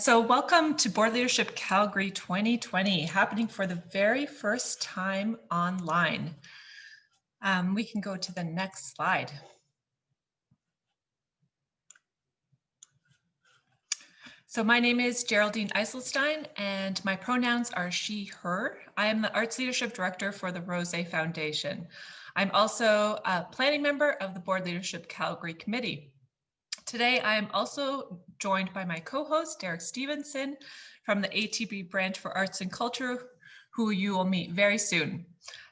So welcome to Board Leadership Calgary 2020, happening for the very first time online. We can go to the next slide. So my name is Geraldine Eiselstein and my pronouns are she, her. I am the Arts Leadership Director for the Rose Foundation. I'm also a planning member of the Board Leadership Calgary Committee. Today, I am also joined by my co-host, Derek Stevenson, from the ATB Branch for Arts and Culture, who you will meet very soon.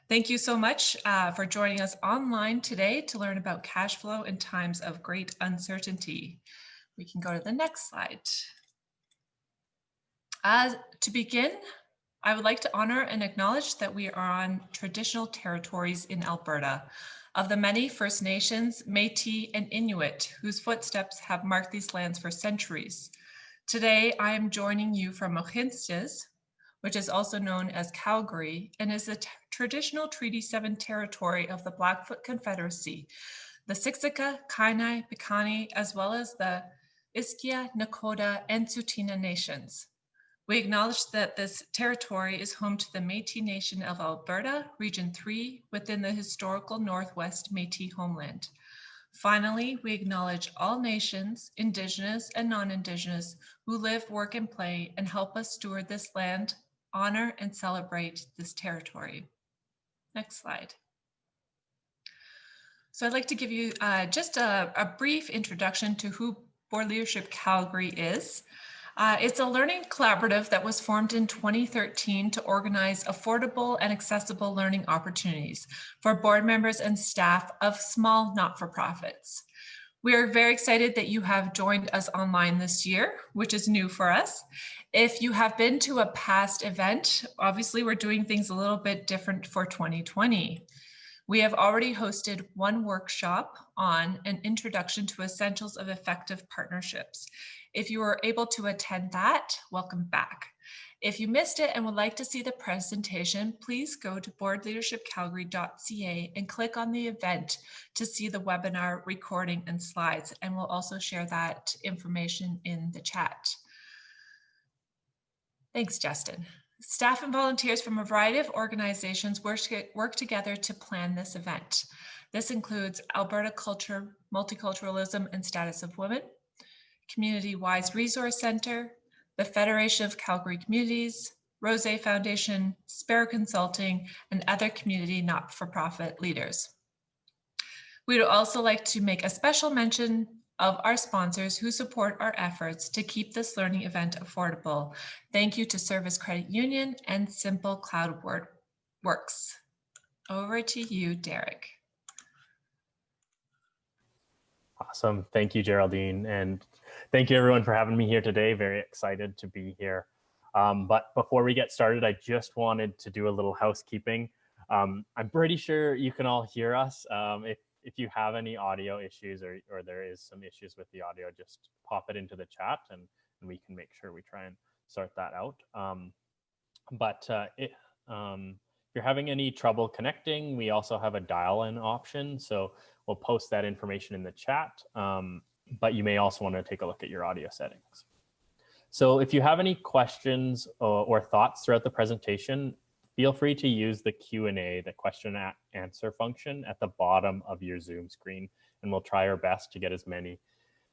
Thank you so much for joining us online today to learn about cash flow in times of great uncertainty. We can go to the next slide. To begin, I would like to honor and acknowledge that we are on traditional territories in Alberta, of the many First Nations, Métis, and Inuit whose footsteps have marked these lands for centuries. Today, I am joining you from Mohkinstsis, which is also known as Calgary, and is the traditional Treaty 7 territory of the Blackfoot Confederacy, the Siksika, Kainai, Piikani, as well as the Iskia, Nakota, and Tsuut'ina nations. We acknowledge that this territory is home to the Métis Nation of Alberta, Region 3, within the historical Northwest Métis homeland. Finally, we acknowledge all nations, Indigenous and non-Indigenous, who live, work, and play, and help us steward this land, honor, and celebrate this territory. Next slide. So I'd like to give you just a brief introduction to who Board Leadership Calgary is. It's a learning collaborative that was formed in 2013 to organize affordable and accessible learning opportunities for board members and staff of small not-for-profits. We are very excited that you have joined us online this year, which is new for us. If you have been to a past event, obviously we're doing things a little bit different for 2020. We have already hosted one workshop on an introduction to essentials of effective partnerships. If you were able to attend that, welcome back. If you missed it and would like to see the presentation, please go to boardleadershipcalgary.ca and click on the event to see the webinar recording and slides, and we'll also share that information in the chat. Thanks, Dustin. Staff and volunteers from a variety of organizations work together to plan this event. This includes Alberta Culture, Multiculturalism and Status of Women, Community Wise Resource Center, the Federation of Calgary Communities, Rose Foundation, Sparrow Consulting, and other community not-for-profit leaders. We would also like to make a special mention of our sponsors who support our efforts to keep this learning event affordable. Thank you to Service Credit Union and Simple Cloud Works. Over to you, Derek. Awesome. Thank you, Geraldine. And thank you everyone for having me here today. Very excited to be here. But before we get started, I just wanted to do a little housekeeping. I'm pretty sure you can all hear us. If you have any audio issues or there is some issues with the audio, just pop it into the chat and we can make sure we try and sort that out. If you're having any trouble connecting, we also have a dial-in option. So we'll post that information in the chat, but you may also want to take a look at your audio settings. So if you have any questions or thoughts throughout the presentation, feel free to use the Q&A, the question and answer function at the bottom of your Zoom screen, and we'll try our best to get as many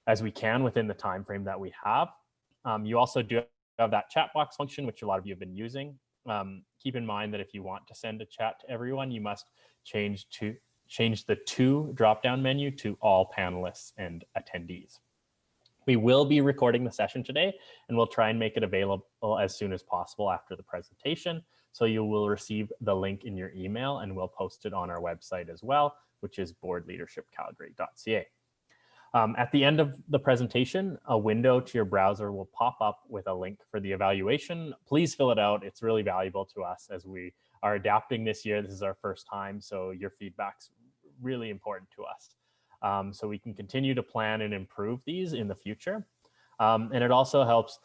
as we can within the time frame that we have. You also do have that chat box function, which a lot of you have been using. Keep in mind that if you want to send a chat to everyone, you must change the to drop-down menu to all panelists and attendees. We will be recording the session today, and we'll try and make it available as soon as possible after the presentation. So you will receive the link in your email, and we'll post it on our website as well, which is boardleadershipcalgary.ca. At the end of the presentation, a window to your browser will pop up with a link for the evaluation. Please fill it out. It's really valuable to us as we are adapting this year. This is our first time, so your feedback's really important to us. So we can continue to plan and improve these in the future. And it also helps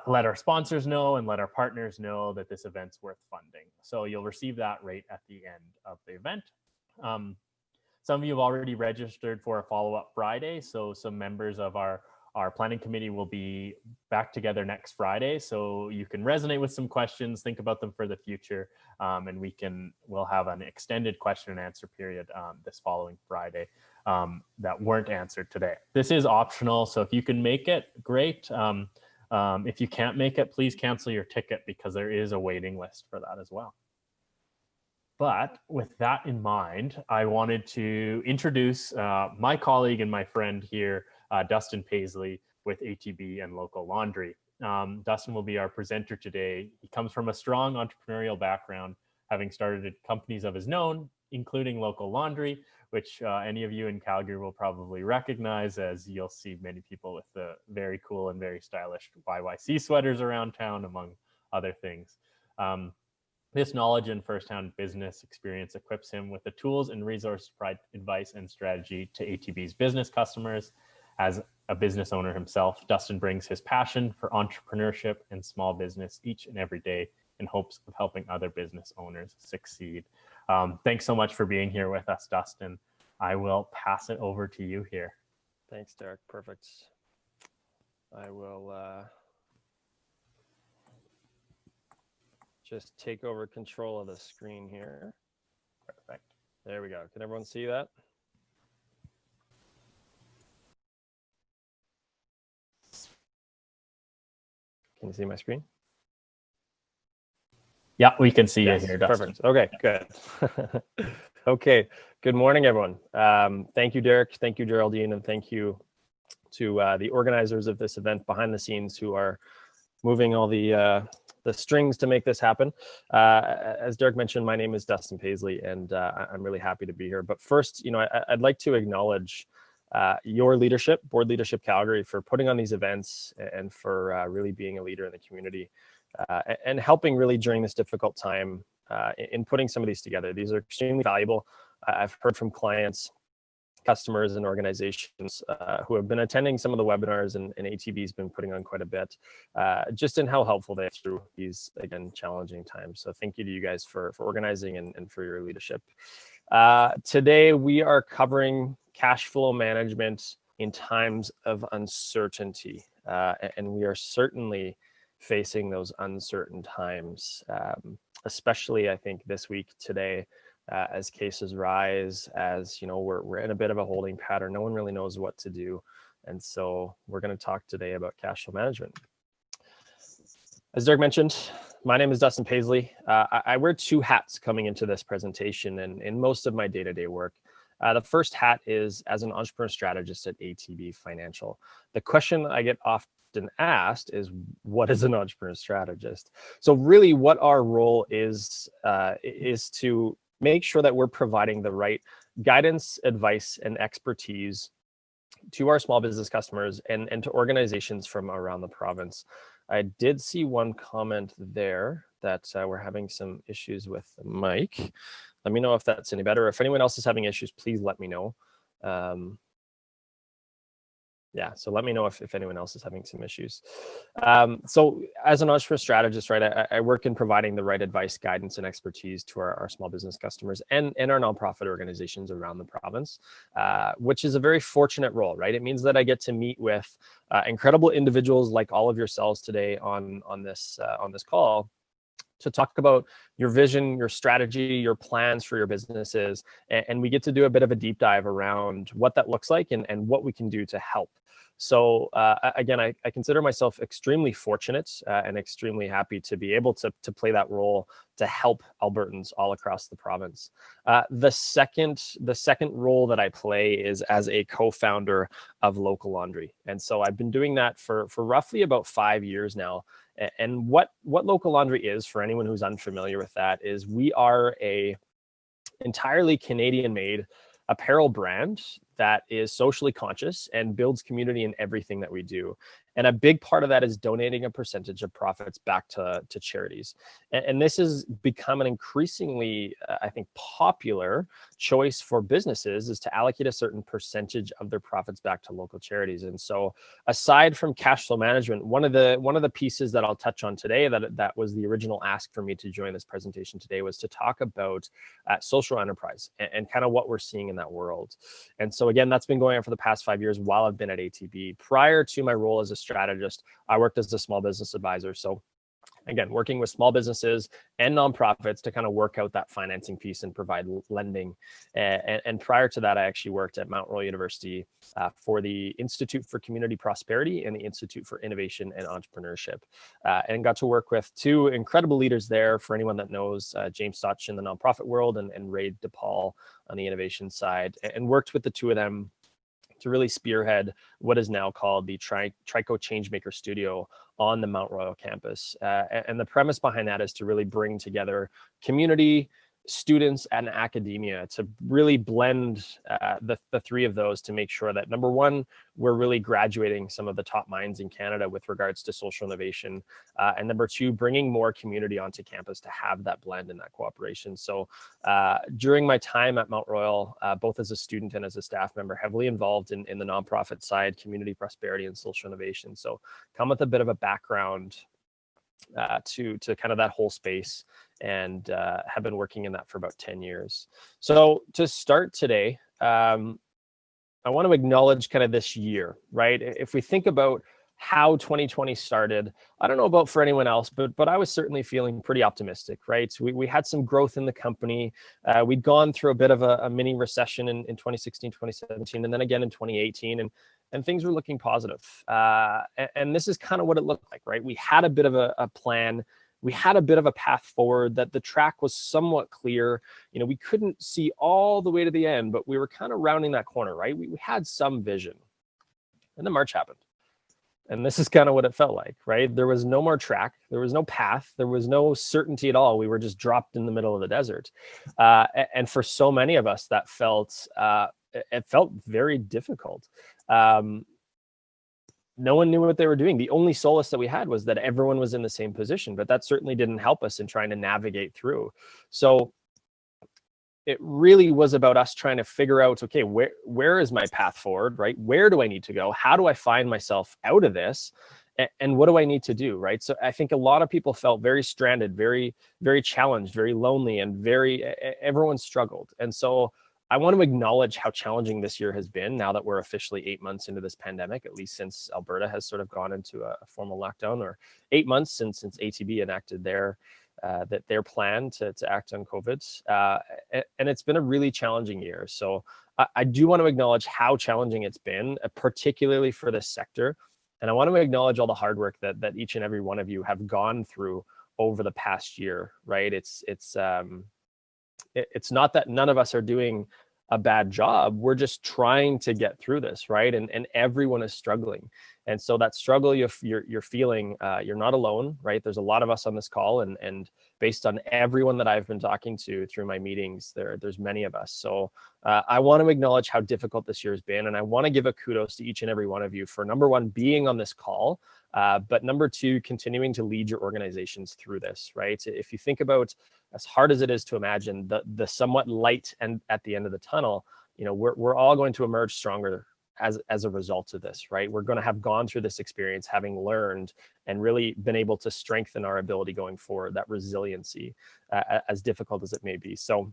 let our sponsors know and let our partners know that this event's worth funding. So you'll receive that right at the end of the event. Some of you have already registered for a follow-up Friday. So some members of our Our planning committee will be back together next Friday, so you can resonate with some questions, think about them for the future, and we'll have an extended question and answer period this following Friday that weren't answered today. This is optional, so if you can make it, great. If you can't make it, please cancel your ticket because there is a waiting list for that as well. But with that in mind, I wanted to introduce my colleague and my friend here, Dustin Paisely with ATB and Local Laundry. Dustin will be our presenter today. He comes from a strong entrepreneurial background, having started companies of his own, including Local Laundry, which any of you in Calgary will probably recognize, as you'll see many people with the very cool and very stylish YYC sweaters around town, among other things. This knowledge and firsthand business experience equips him with the tools and resources to provide advice and strategy to ATB's business customers. As a business owner himself, Dustin brings his passion for entrepreneurship and small business each and every day in hopes of helping other business owners succeed. Thanks so much for being here with us, Dustin. I will pass it over to you here. Thanks, Derek. Perfect. I will just take over control of the screen here. Perfect. There we go. Can everyone see that? Can you see my screen? Yeah, we can see Yes, you here, Dustin. perfect. Okay, good. Okay, good morning, everyone. Thank you, Derek. Thank you, Geraldine, and thank you to the organizers of this event behind the scenes who are moving all the strings to make this happen. As Derek mentioned, my name is Dustin Paisely, and I'm really happy to be here. But first, I'd like to acknowledge your leadership, Board Leadership Calgary, for putting on these events and for really being a leader in the community and helping really during this difficult time in putting some of these together. These are extremely valuable. I've heard from clients, customers, and organizations who have been attending some of the webinars, and ATB's been putting on quite a bit, just in how helpful they are through these, again, challenging times. So thank you to you guys for organizing and for your leadership. Today, we are covering cash flow management in times of uncertainty, and we are certainly facing those uncertain times, especially, I think, this week, today, as cases rise, as we're in a bit of a holding pattern. No one really knows what to do, and so we're going to talk today about cash flow management. As Derek mentioned, my name is Dustin Paisely. I wear two hats coming into this presentation and in most of my day-to-day work. The first hat is as an entrepreneur strategist at ATB Financial. The question I get often asked is, what is an entrepreneur strategist? So really what our role is to make sure that we're providing the right guidance, advice, and expertise to our small business customers and to organizations from around the province. I did see one comment there that we're having some issues with the mic. Let me know if that's any better. If anyone else is having issues, please let me know. Yeah, so let me know if anyone else is having some issues. So as an entrepreneur strategist, right, I work in providing the right advice, guidance, and expertise to our small business customers and our nonprofit organizations around the province, which is a very fortunate role, right? It means that I get to meet with incredible individuals like all of yourselves today on this call to talk about your vision, your strategy, your plans for your businesses. And we get to do a bit of a deep dive around what that looks like and what we can do to help. So again, I consider myself extremely fortunate and extremely happy to be able to play that role to help Albertans all across the province. The second role that I play is as a co-founder of Local Laundry. And so I've been doing that for roughly about 5 years now. And what Local Laundry is, for anyone who's unfamiliar with that, is we are a entirely Canadian-made apparel brand that is socially conscious and builds community in everything that we do. And a big part of that is donating a percentage of profits back to charities. And this has become an increasingly, I think, popular choice for businesses, is to allocate a certain percentage of their profits back to local charities. And so aside from cash flow management, one of the pieces that I'll touch on today that was the original ask for me to join this presentation today was to talk about social enterprise and kind of what we're seeing in that world. And so again, that's been going on for the past 5 years while I've been at ATB. Prior to my role as a strategist, I worked as a small business advisor. So again, working with small businesses and nonprofits to kind of work out that financing piece and provide lending. And prior to that, I actually worked at Mount Royal University for the Institute for Community Prosperity and the Institute for Innovation and Entrepreneurship, and got to work with two incredible leaders there. For anyone that knows, James Stotch in the nonprofit world and Ray DePaul on the innovation side, and worked with the two of them to really spearhead what is now called the Trico Changemaker Studio on the Mount Royal campus. And the premise behind that is to really bring together community, students, and academia to really blend the three of those to make sure that, number one, we're really graduating some of the top minds in Canada with regards to social innovation. And number two, bringing more community onto campus to have that blend and that cooperation. So during my time at Mount Royal, both as a student and as a staff member, heavily involved in the nonprofit side, community prosperity and social innovation. So come with a bit of a background to kind of that whole space, and have been working in that for about 10 years. So to start today, I want to acknowledge kind of this year, right? If we think about how 2020 started, I don't know about for anyone else, but I was certainly feeling pretty optimistic, right? We had some growth in the company. We'd gone through a bit of a mini recession in 2016, 2017, and then again in 2018, and things were looking positive. And this is kind of what it looked like, right? We had a bit of a plan. We had a bit of a path forward, that the track was somewhat clear. You know, we couldn't see all the way to the end, but we were kind of rounding that corner, right? We had some vision. And then March happened. And this is kind of what it felt like, right? There was no more track. There was no path. There was no certainty at all. We were just dropped in the middle of the desert. And for so many of us, that it felt very difficult. No one knew what they were doing. The only solace that we had was that everyone was in the same position, but that certainly didn't help us in trying to navigate through. So it really was about us trying to figure out, okay, where is my path forward, right? Where do I need to go? How do I find myself out of this? And what do I need to do, right? So I think a lot of people felt very stranded, very, very challenged, very lonely, and everyone struggled. And so I want to acknowledge how challenging this year has been, now that we're officially 8 months into this pandemic, at least since Alberta has sort of gone into a formal lockdown, or 8 months since ATB enacted their plan to act on COVID. And it's been a really challenging year. So I do want to acknowledge how challenging it's been, particularly for this sector. And I want to acknowledge all the hard work that each and every one of you have gone through over the past year, right? It's not that none of us are doing a bad job. We're just trying to get through this, right? And everyone is struggling. And so that struggle you're feeling, you're not alone, right? There's a lot of us on this call, and based on everyone that I've been talking to through my meetings, there's many of us. So I want to acknowledge how difficult this year has been, and I want to give a kudos to each and every one of you for, number one, being on this call, but number two, continuing to lead your organizations through this, right? If you think about, as hard as it is to imagine, the somewhat light and at the end of the tunnel, you know, we're all going to emerge stronger as a result of this, right? We're going to have gone through this experience, having learned and really been able to strengthen our ability going forward, that resiliency, as difficult as it may be. So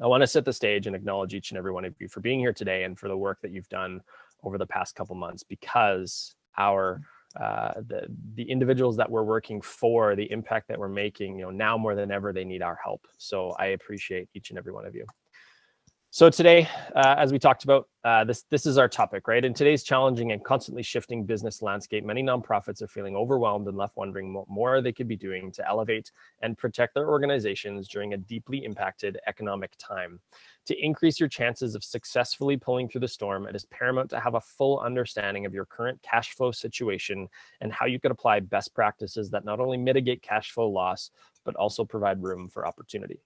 I want to set the stage and acknowledge each and every one of you for being here today and for the work that you've done over the past couple months, because the individuals that we're working for, the impact that we're making, you know, now more than ever, they need our help. So I appreciate each and every one of you. So today, as we talked about, this is our topic, right? In today's challenging and constantly shifting business landscape, many nonprofits are feeling overwhelmed and left wondering what more they could be doing to elevate and protect their organizations during a deeply impacted economic time. To increase your chances of successfully pulling through the storm, it is paramount to have a full understanding of your current cash flow situation and how you can apply best practices that not only mitigate cash flow loss, but also provide room for opportunity.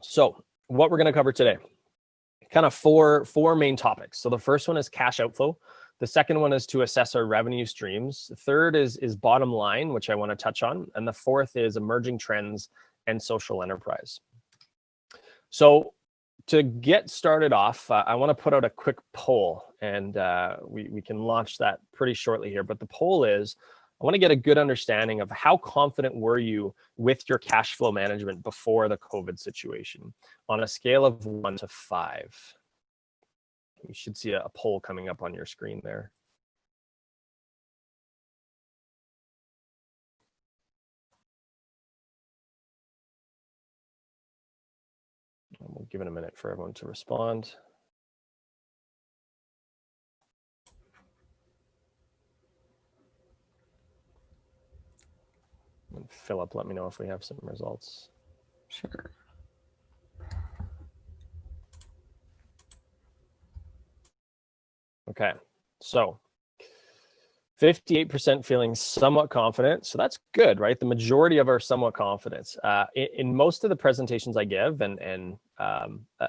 So what we're going to cover today, kind of four main topics. So the first one is cash outflow. The second one is to assess our revenue streams. The third is bottom line, which I want to touch on. And the fourth is emerging trends and social enterprise. So to get started off, I want to put out a quick poll, and we can launch that pretty shortly here. But the poll is, I want to get a good understanding of how confident were you with your cash flow management before the COVID situation on a scale of 1 to 5. You should see a poll coming up on your screen there. We'll give it a minute for everyone to respond. And Philip, let me know if we have some results. Sure. Okay, so 58% feeling somewhat confident. So that's good, right? The majority of our somewhat confidence. In most of the presentations I give, and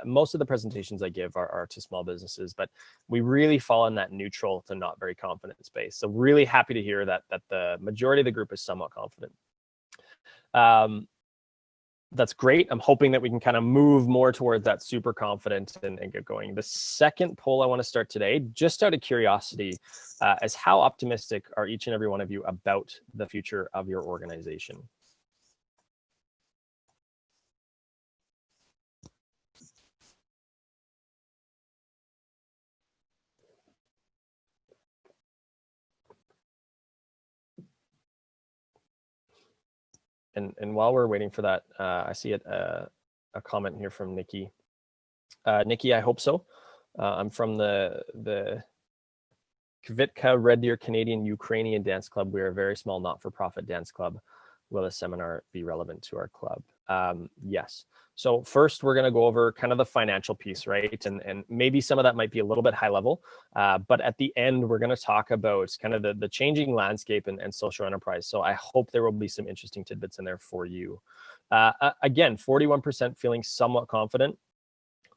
most of the presentations I give are to small businesses, but we really fall in that neutral to not very confident space. So really happy to hear that the majority of the group is somewhat confident. That's great. I'm hoping that we can kind of move more towards that super confident and get going. The second poll I want to start today, just out of curiosity, is how optimistic are each and every one of you about the future of your organization? And while we're waiting for that, I see a comment here from Nikki. Nikki, I hope so. I'm from the Kvitka Red Deer Canadian Ukrainian Dance Club. We are a very small not-for-profit dance club. Will the seminar be relevant to our club? Yes. So first, we're going to go over kind of the financial piece, right? And maybe some of that might be a little bit high level, but at the end, we're going to talk about kind of the changing landscape and social enterprise. So I hope there will be some interesting tidbits in there for you. Again, 41% feeling somewhat confident,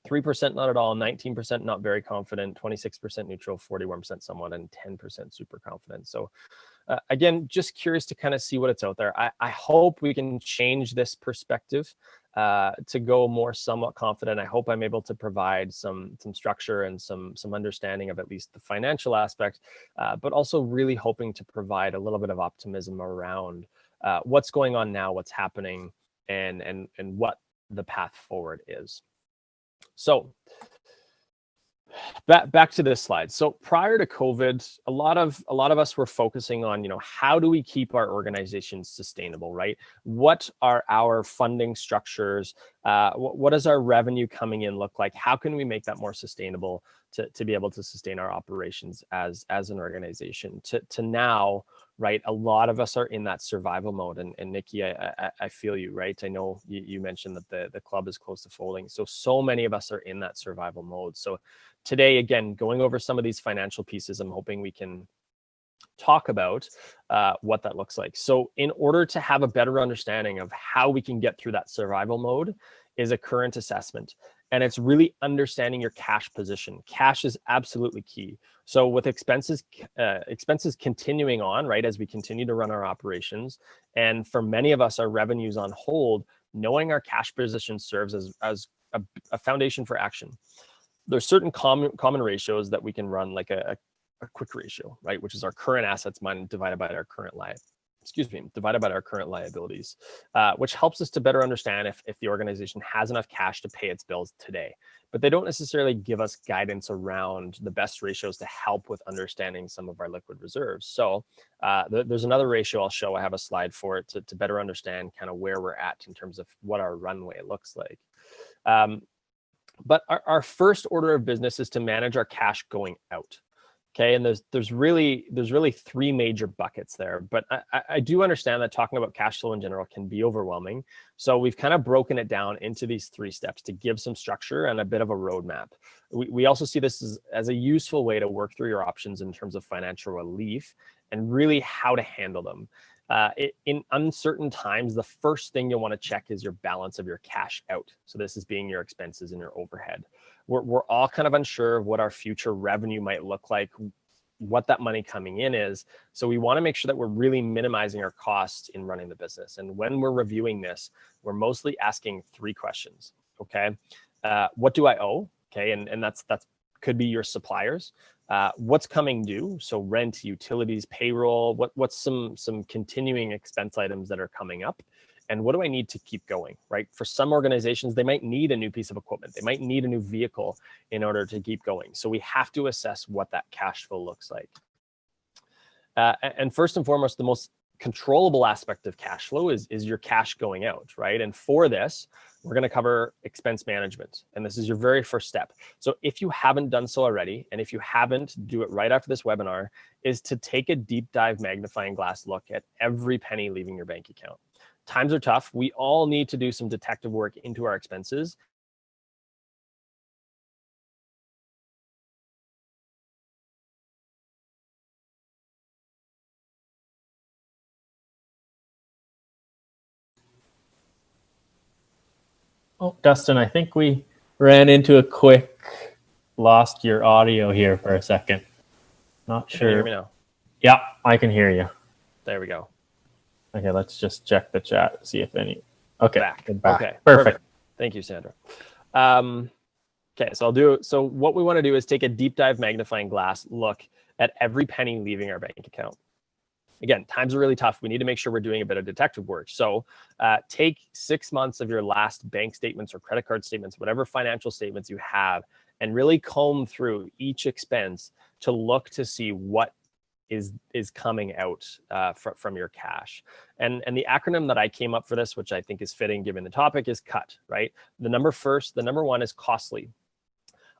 3% not at all, 19% not very confident, 26% neutral, 41% somewhat, and 10% super confident. So again, just curious to kind of see what it's out there. I hope we can change this perspective to go more somewhat confident. I hope I'm able to provide some structure and some understanding of at least the financial aspect, but also really hoping to provide a little bit of optimism around what's going on now, what's happening, and what the path forward is. So back to this slide. So prior to COVID, a lot of us were focusing on, how do we keep our organizations sustainable, right? What are our funding structures? What does our revenue coming in look like? How can we make that more sustainable to be able to sustain our operations as an organization? To now, right? A lot of us are in that survival mode. And Nikki, I feel you, right? I know you mentioned that the club is close to folding. So many of us are in that survival mode. So today, again, going over some of these financial pieces, I'm hoping we can talk about what that looks like. So in order to have a better understanding of how we can get through that survival mode is a current assessment. And it's really understanding your cash position. Cash is absolutely key. So with expenses continuing on, right, as we continue to run our operations, and for many of us, our revenues on hold, knowing our cash position serves as a foundation for action. There's certain common ratios that we can run, like a quick ratio, right, which is our current assets divided by our current liabilities, which helps us to better understand if the organization has enough cash to pay its bills today. But they don't necessarily give us guidance around the best ratios to help with understanding some of our liquid reserves. So there's another ratio I'll show. I have a slide for it to better understand kind of where we're at in terms of what our runway looks like. But our first order of business is to manage our cash going out. Okay, and there's really three major buckets there, but I do understand that talking about cash flow in general can be overwhelming. So we've kind of broken it down into these 3 steps to give some structure and a bit of a roadmap. We also see this as a useful way to work through your options in terms of financial relief and really how to handle them. In uncertain times, the first thing you'll want to check is your balance of your cash out. So this is being your expenses and your overhead. We're all kind of unsure of what our future revenue might look like, what that money coming in is. So we want to make sure that we're really minimizing our costs in running the business. And when we're reviewing this, we're mostly asking 3 questions. Okay. What do I owe? Okay. And that's could be your suppliers. What's coming due? So rent, utilities, payroll, what's some continuing expense items that are coming up? And what do I need to keep going, right? For some organizations, they might need a new piece of equipment. They might need a new vehicle in order to keep going. So we have to assess what that cash flow looks like. And first and foremost, the most controllable aspect of cash flow is your cash going out, right? And for this, we're going to cover expense management. And this is your very first step. So if you haven't done so already, and if you haven't, do it right after this webinar, is to take a deep dive magnifying glass look at every penny leaving your bank account. Times are tough. We all need to do some detective work into our expenses. Oh, Dustin, I think we ran into a quick, lost your audio here for a second. Not sure. Can you hear me now? Yeah, I can hear you. There we go. Okay, let's just check the chat, see if any. Okay, back. Okay, perfect. Thank you, Sandra. Okay, so what we want to do is take a deep dive magnifying glass look at every penny leaving our bank account. Again, times are really tough. We need to make sure we're doing a bit of detective work. So take 6 months of your last bank statements or credit card statements, whatever financial statements you have, and really comb through each expense to look to see what is coming out from your cash. And the acronym that I came up for this, which I think is fitting given the topic, is CUT, right? The number 1 is costly.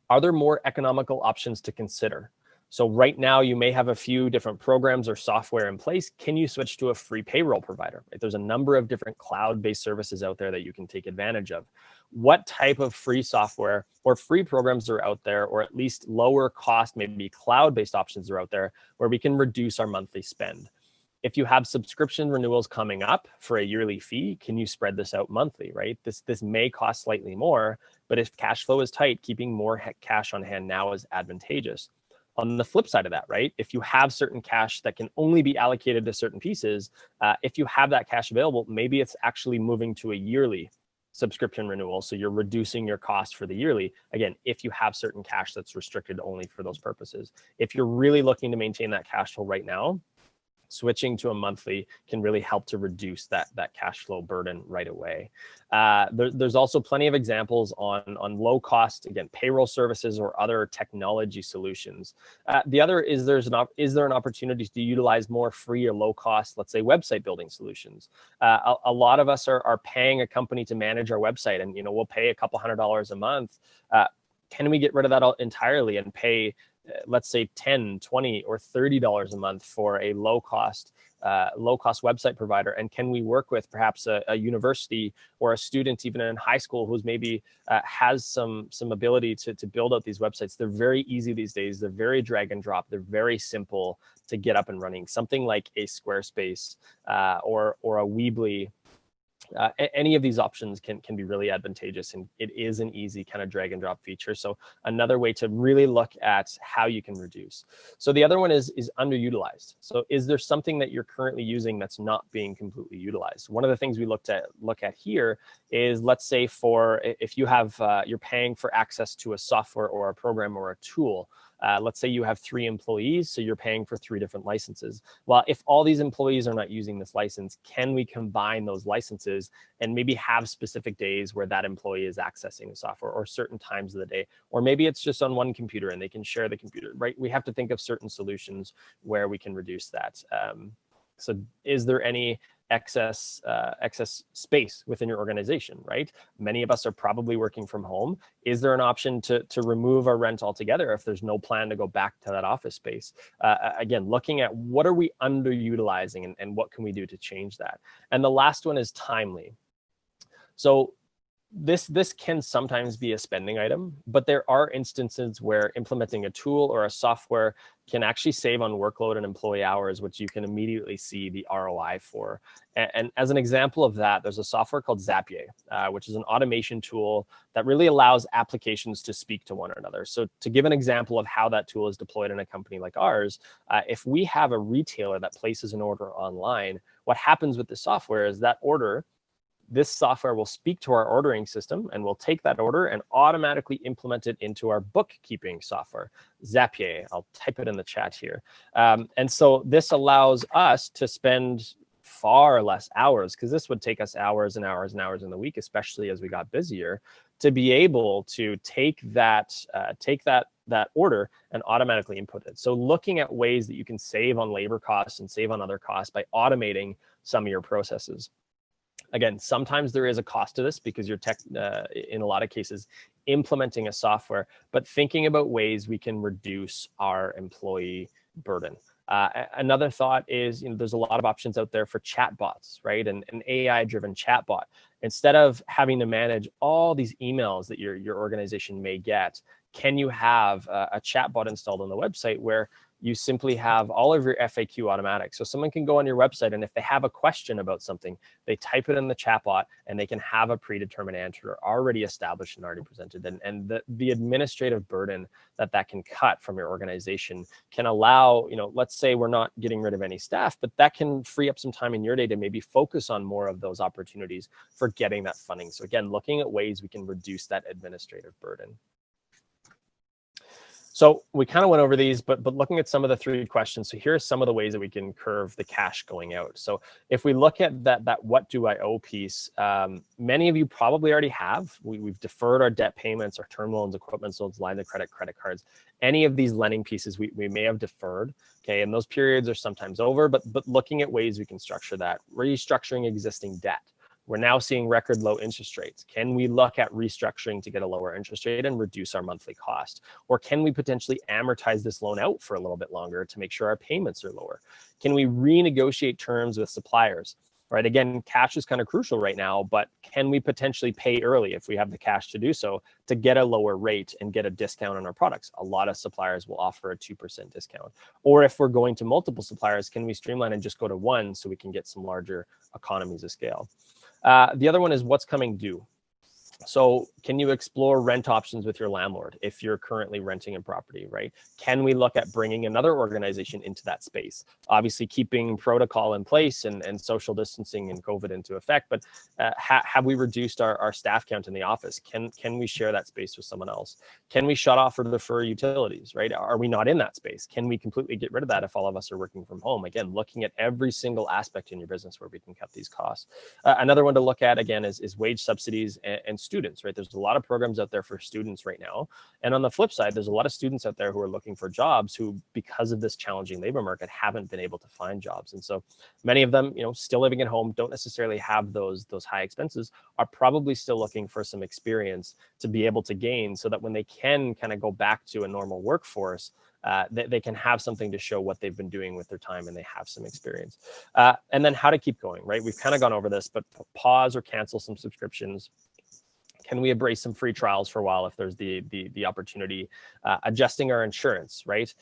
Are there more economical options to consider? So right now you may have a few different programs or software in place. Can you switch to a free payroll provider? Right? There's a number of different cloud-based services out there that you can take advantage of. What type of free software or free programs are out there, or at least lower cost, maybe cloud-based options are out there where we can reduce our monthly spend? If you have subscription renewals coming up for a yearly fee, can you spread this out monthly, right? This may cost slightly more, but if cash flow is tight, keeping more cash on hand now is advantageous. On the flip side of that, right? If you have certain cash that can only be allocated to certain pieces, if you have that cash available, maybe it's actually moving to a yearly subscription renewal. So you're reducing your cost for the yearly. Again, if you have certain cash that's restricted only for those purposes. If you're really looking to maintain that cash flow right now, switching to a monthly can really help to reduce that cash flow burden right away. There's also plenty of examples on low cost, again, payroll services or other technology solutions. The other is is there an opportunity to utilize more free or low cost, let's say, website building solutions? A lot of us are paying a company to manage our website, and we'll pay a couple $100 a month. Can we get rid of that entirely and pay, let's say, $10, $20, or $30 a month for a low cost website provider? And can we work with perhaps a university or a student even in high school who's maybe has some ability to build out these websites? They're very easy these days. They're very drag and drop. They're very simple to get up and running. Something like a Squarespace or a Weebly. Any of these options can be really advantageous, and it is an easy kind of drag and drop feature. So another way to really look at how you can reduce. So the other one is underutilized. So is there something that you're currently using that's not being completely utilized? One of the things we look at here is, let's say, if you have you're paying for access to a software or a program or a tool. Let's say you have 3 employees, so you're paying for 3 different licenses. Well, if all these employees are not using this license, can we combine those licenses and maybe have specific days where that employee is accessing the software, or certain times of the day? Or maybe it's just on one computer and they can share the computer, right? We have to think of certain solutions where we can reduce that. So is there any excess space within your organization, right? Many of us are probably working from home. Is there an option to remove our rent altogether if there's no plan to go back to that office space? Again, looking at what are we underutilizing and what can we do to change that? And the last one is timely. So this can sometimes be a spending item, but there are instances where implementing a tool or a software can actually save on workload and employee hours, which you can immediately see the ROI for. And as an example of that, there's a software called Zapier, which is an automation tool that really allows applications to speak to one another. So to give an example of how that tool is deployed in a company like ours, if we have a retailer that places an order online, what happens with the software is that order, this software will speak to our ordering system and will take that order and automatically implement it into our bookkeeping software, Zapier. I'll type it in the chat here. And so this allows us to spend far less hours, because this would take us hours and hours and hours in the week, especially as we got busier, to be able to take that order and automatically input it. So looking at ways that you can save on labor costs and save on other costs by automating some of your processes. Again, sometimes there is a cost to this because you're in a lot of cases implementing a software, but thinking about ways we can reduce our employee burden. Another thought is, there's a lot of options out there for chatbots, right? And an AI-driven chatbot. Instead of having to manage all these emails that your organization may get, can you have a chatbot installed on the website where you simply have all of your FAQ automatic? So someone can go on your website, and if they have a question about something, they type it in the chatbot and they can have a predetermined answer already established and already presented. And the administrative burden that can cut from your organization can allow, let's say we're not getting rid of any staff, but that can free up some time in your day to maybe focus on more of those opportunities for getting that funding. So again, looking at ways we can reduce that administrative burden. So we kind of went over these, but looking at some of the 3 questions. So here are some of the ways that we can curve the cash going out. So if we look at that what do I owe piece, many of you probably already have. We've deferred our debt payments, our term loans, equipment loans, lines of credit, credit cards. Any of these lending pieces we may have deferred. Okay, and those periods are sometimes over, but looking at ways we can structure that, restructuring existing debt. We're now seeing record low interest rates. Can we look at restructuring to get a lower interest rate and reduce our monthly cost? Or can we potentially amortize this loan out for a little bit longer to make sure our payments are lower? Can we renegotiate terms with suppliers? Right, again, cash is kind of crucial right now, but can we potentially pay early if we have the cash to do so to get a lower rate and get a discount on our products? A lot of suppliers will offer a 2% discount. Or if we're going to multiple suppliers, can we streamline and just go to one so we can get some larger economies of scale? The other one is what's coming due. So can you explore rent options with your landlord if you're currently renting a property, right? Can we look at bringing another organization into that space? Obviously keeping protocol in place and social distancing and COVID into effect, but have we reduced our staff count in the office? Can we share that space with someone else? Can we shut off or defer utilities, right? Are we not in that space? Can we completely get rid of that if all of us are working from home? Again, looking at every single aspect in your business where we can cut these costs. Another one to look at, again, is wage subsidies and students, right? There's a lot of programs out there for students right now. And on the flip side, there's a lot of students out there who are looking for jobs who, because of this challenging labor market, haven't been able to find jobs. And so many of them, still living at home, don't necessarily have those high expenses, are probably still looking for some experience to be able to gain so that when they can kind of go back to a normal workforce, they can have something to show what they've been doing with their time and they have some experience. And then how to keep going, right? We've kind of gone over this, but pause or cancel some subscriptions. Can we embrace some free trials for a while if there's the opportunity? Adjusting our insurance, right?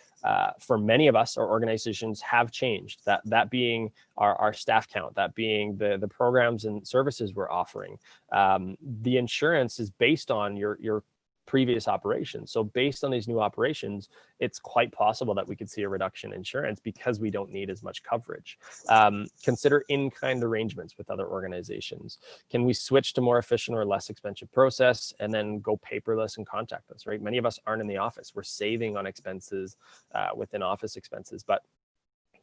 For many of us, our organizations have changed. That being our staff count, that being the programs and services we're offering. The insurance is based on your previous operations. So based on these new operations, it's quite possible that we could see a reduction in insurance because we don't need as much coverage. Consider in-kind arrangements with other organizations. Can we switch to more efficient or less expensive process and then go paperless and contact us, right? Many of us aren't in the office. We're saving on expenses within office expenses, but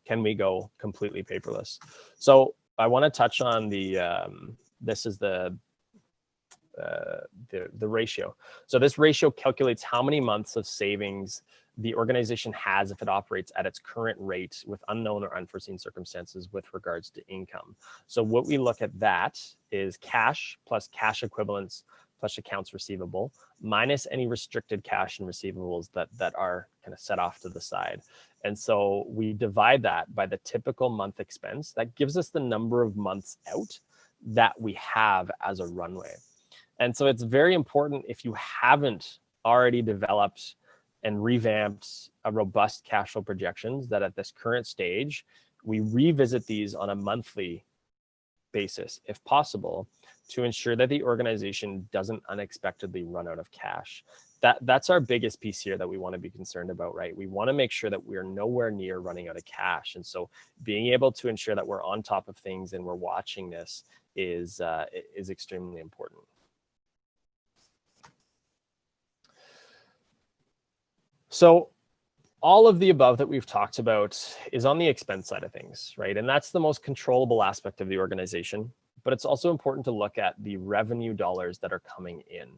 can we go completely paperless? So I want to touch on this is the ratio. So this ratio calculates how many months of savings the organization has if it operates at its current rate with unknown or unforeseen circumstances with regards to income. So what we look at that is cash plus cash equivalents plus accounts receivable minus any restricted cash and receivables that are kind of set off to the side. And so we divide that by the typical month expense. That gives us the number of months out that we have as a runway. And so it's very important, if you haven't already developed and revamped a robust cash flow projections, that at this current stage, we revisit these on a monthly basis, if possible, to ensure that the organization doesn't unexpectedly run out of cash. That's our biggest piece here that we want to be concerned about, right? We want to make sure that we're nowhere near running out of cash. And so being able to ensure that we're on top of things and we're watching this is extremely important. So all of the above that we've talked about is on the expense side of things, right? And that's the most controllable aspect of the organization, but it's also important to look at the revenue dollars that are coming in.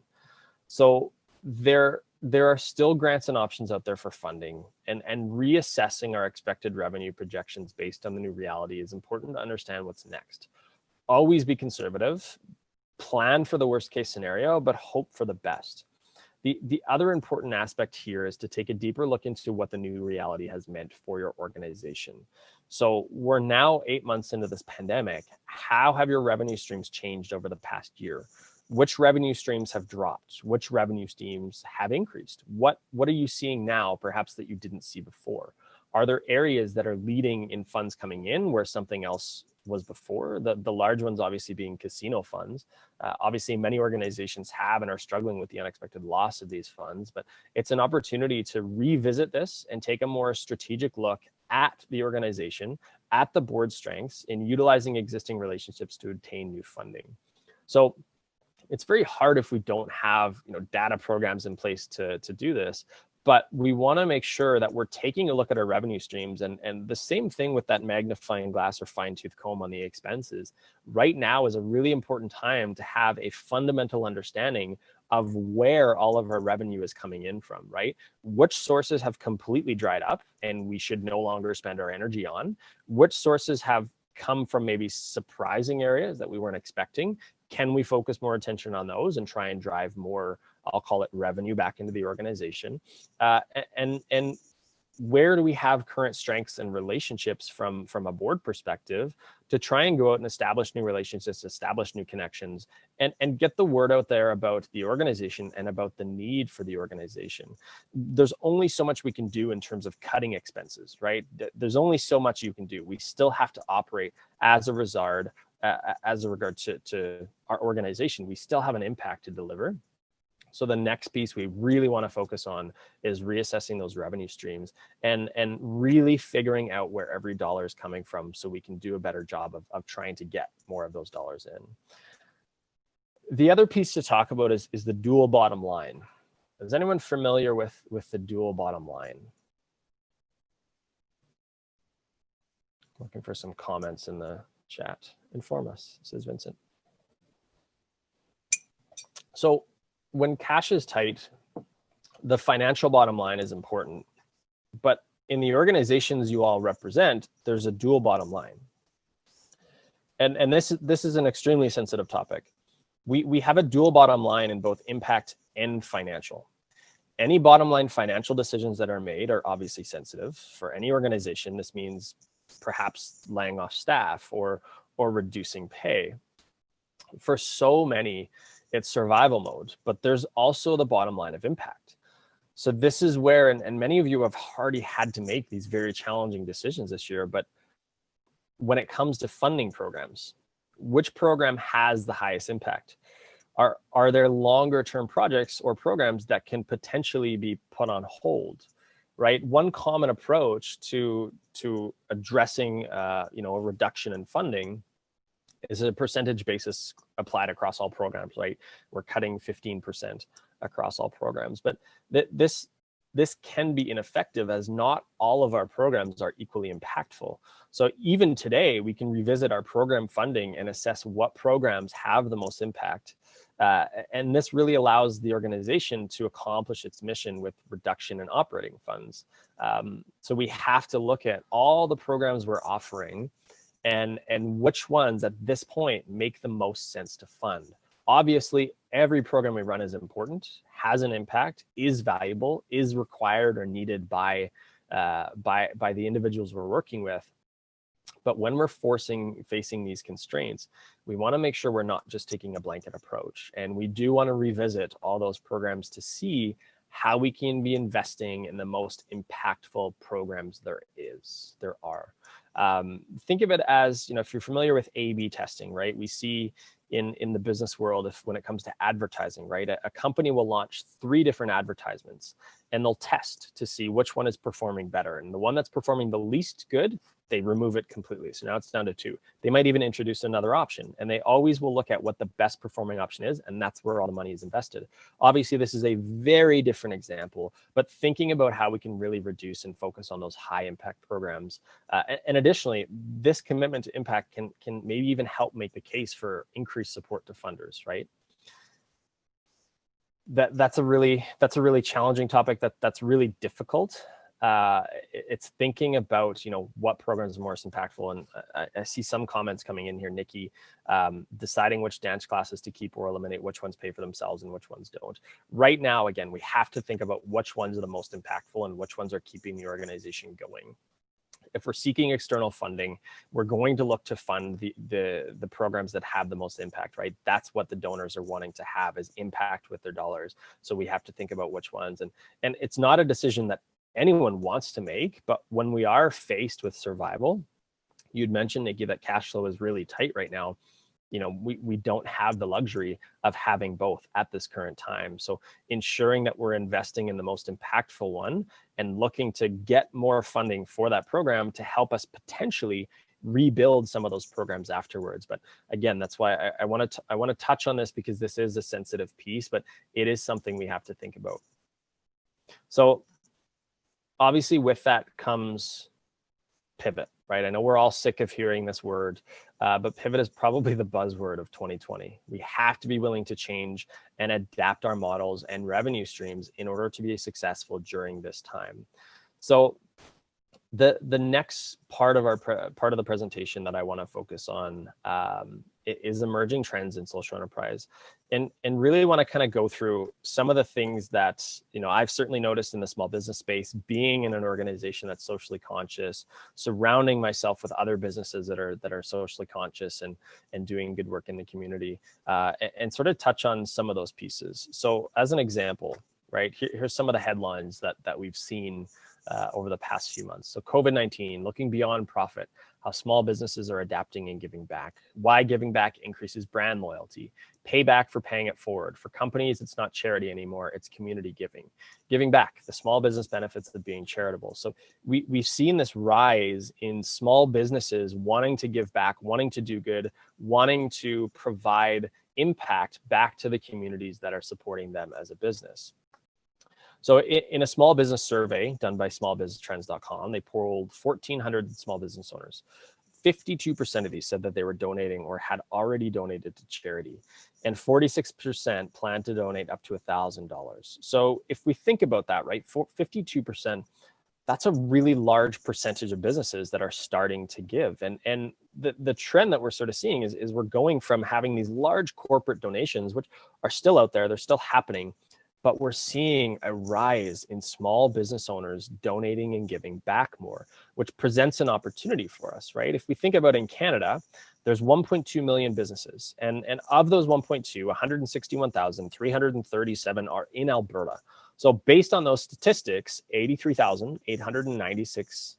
So there are still grants and options out there for funding, and reassessing our expected revenue projections based on the new reality is important to understand what's next. Always be conservative, plan for the worst case scenario, but hope for the best. The other important aspect here is to take a deeper look into what the new reality has meant for your organization. So we're now 8 months into this pandemic. How have your revenue streams changed over the past year? Which revenue streams have dropped? Which revenue streams have increased? What are you seeing now, perhaps that you didn't see before? Are there areas that are leading in funds coming in where something else was before? The large ones obviously being casino funds. Obviously, many organizations have and are struggling with the unexpected loss of these funds, but it's an opportunity to revisit this and take a more strategic look at the organization, at the board strengths, in utilizing existing relationships to obtain new funding. So it's very hard if we don't have data programs in place to do this. But we want to make sure that we're taking a look at our revenue streams, and the same thing with that magnifying glass or fine tooth comb on the expenses. Right now is a really important time to have a fundamental understanding of where all of our revenue is coming in from, right? Which sources have completely dried up and we should no longer spend our energy on? Which sources have come from maybe surprising areas that we weren't expecting? Can we focus more attention on those and try and drive more, I'll call it, revenue back into the organization? And where do we have current strengths and relationships from a board perspective to try and go out and establish new relationships, establish new connections, and get the word out there about the organization and about the need for the organization. There's only so much we can do in terms of cutting expenses, right? There's only so much you can do. We still have to operate as a regard to our organization. We still have an impact to deliver. So the next piece we really want to focus on is reassessing those revenue streams and really figuring out where every dollar is coming from, so we can do a better job of trying to get more of those dollars in. The other piece to talk about is the dual bottom line. Is anyone familiar with the dual bottom line? Looking for some comments in the chat. Inform us, says Vincent. So when cash is tight, the financial bottom line is important, but in the organizations you all represent, there's a dual bottom line. And this is an extremely sensitive topic. We have a dual bottom line in both impact and financial. Any bottom line financial decisions that are made are obviously sensitive. For any organization, this means perhaps laying off staff or reducing pay. For so many, it's survival mode, but there's also the bottom line of impact. So this is where, and many of you have already had to make these very challenging decisions this year, but when it comes to funding programs, which program has the highest impact? Are there longer term projects or programs that can potentially be put on hold, right? One common approach to addressing a reduction in funding is a percentage basis applied across all programs, right? We're cutting 15% across all programs, but this can be ineffective, as not all of our programs are equally impactful. So even today, we can revisit our program funding and assess what programs have the most impact. And this really allows the organization to accomplish its mission with reduction in operating funds. So we have to look at all the programs we're offering and which ones at this point make the most sense to fund. Obviously, every program we run is important, has an impact, is valuable, is required or needed by the individuals we're working with. But when we're facing these constraints, we want to make sure we're not just taking a blanket approach. And we do want to revisit all those programs to see how we can be investing in the most impactful programs there are. Think of it as, if you're familiar with A/B testing, right? We see in the business world, when it comes to advertising, right? A company will launch 3 different advertisements and they'll test to see which one is performing better. And the one that's performing the least good, they remove it completely. So now it's down to 2. They might even introduce another option, and they always will look at what the best performing option is, and that's where all the money is invested. Obviously, this is a very different example, but thinking about how we can really reduce and focus on those high impact programs. And additionally, this commitment to impact can maybe even help make the case for increased support to funders, right? That's a really challenging topic. That's really difficult. It's thinking about, what programs are most impactful. And I see some comments coming in here, Nikki, deciding which dance classes to keep or eliminate, which ones pay for themselves and which ones don't. Right now, again, we have to think about which ones are the most impactful and which ones are keeping the organization going. If we're seeking external funding, we're going to look to fund the programs that have the most impact, right? That's what the donors are wanting to have, is impact with their dollars. So we have to think about which ones. And it's not a decision that anyone wants to make, but when we are faced with survival, you'd mentioned, Nikki, that cash flow is really tight right now. We don't have the luxury of having both at this current time. So ensuring that we're investing in the most impactful one and looking to get more funding for that program to help us potentially rebuild some of those programs afterwards. But again, that's why I want to touch on this, because this is a sensitive piece, but it is something we have to think about. So obviously with that comes pivot, right? I know we're all sick of hearing this word, but pivot is probably the buzzword of 2020. We have to be willing to change and adapt our models and revenue streams in order to be successful during this time. So the next part of the presentation that I want to focus on is emerging trends in social enterprise, and really want to kind of go through some of the things that I've certainly noticed in the small business space, being in an organization that's socially conscious, surrounding myself with other businesses that are socially conscious and doing good work in the community, and sort of touch on some of those pieces. So as an example, right, here's some of the headlines that we've seen over the past few months. So COVID-19, looking beyond profit, how small businesses are adapting and giving back, why giving back increases brand loyalty, payback for paying it forward. For companies, it's not charity anymore, it's community giving. Giving back, the small business benefits of being charitable. So we've seen this rise in small businesses wanting to give back, wanting to do good, wanting to provide impact back to the communities that are supporting them as a business. So in a small business survey done by smallbusinesstrends.com, they polled 1,400 small business owners. 52% of these said that they were donating or had already donated to charity, and 46% plan to donate up to $1,000. So if we think about that, right, 52%, that's a really large percentage of businesses that are starting to give. And the trend that we're sort of seeing is we're going from having these large corporate donations, which are still out there, they're still happening, but we're seeing a rise in small business owners donating and giving back more, which presents an opportunity for us, right? If we think about in Canada, there's 1.2 million businesses, and of those 1.2, 161,337 are in Alberta. So based on those statistics, 83,896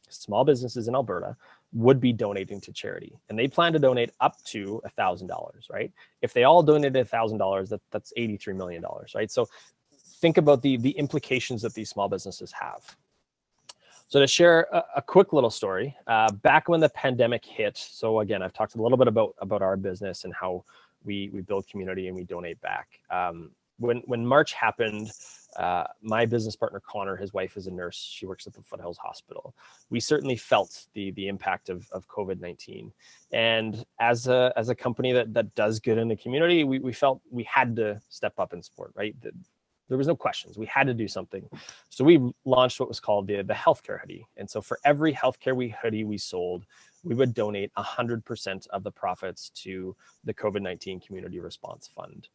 small businesses in Alberta would be donating to charity, and they plan to donate up to $1,000, right? If they all donated $1,000, that's $83 million, right? So think about the implications that these small businesses have. So to share a quick little story, back when the pandemic hit, so again, I've talked a little bit about our business and how we build community and we donate back. When March happened, my business partner, Connor, his wife is a nurse. She works at the Foothills Hospital. We certainly felt the impact of COVID-19. And as a company that does good in the community, we felt we had to step up and support, right? There was no questions. We had to do something. So we launched what was called the healthcare hoodie. And so for every healthcare hoodie we sold, we would donate 100% of the profits to the COVID-19 Community Response Fund.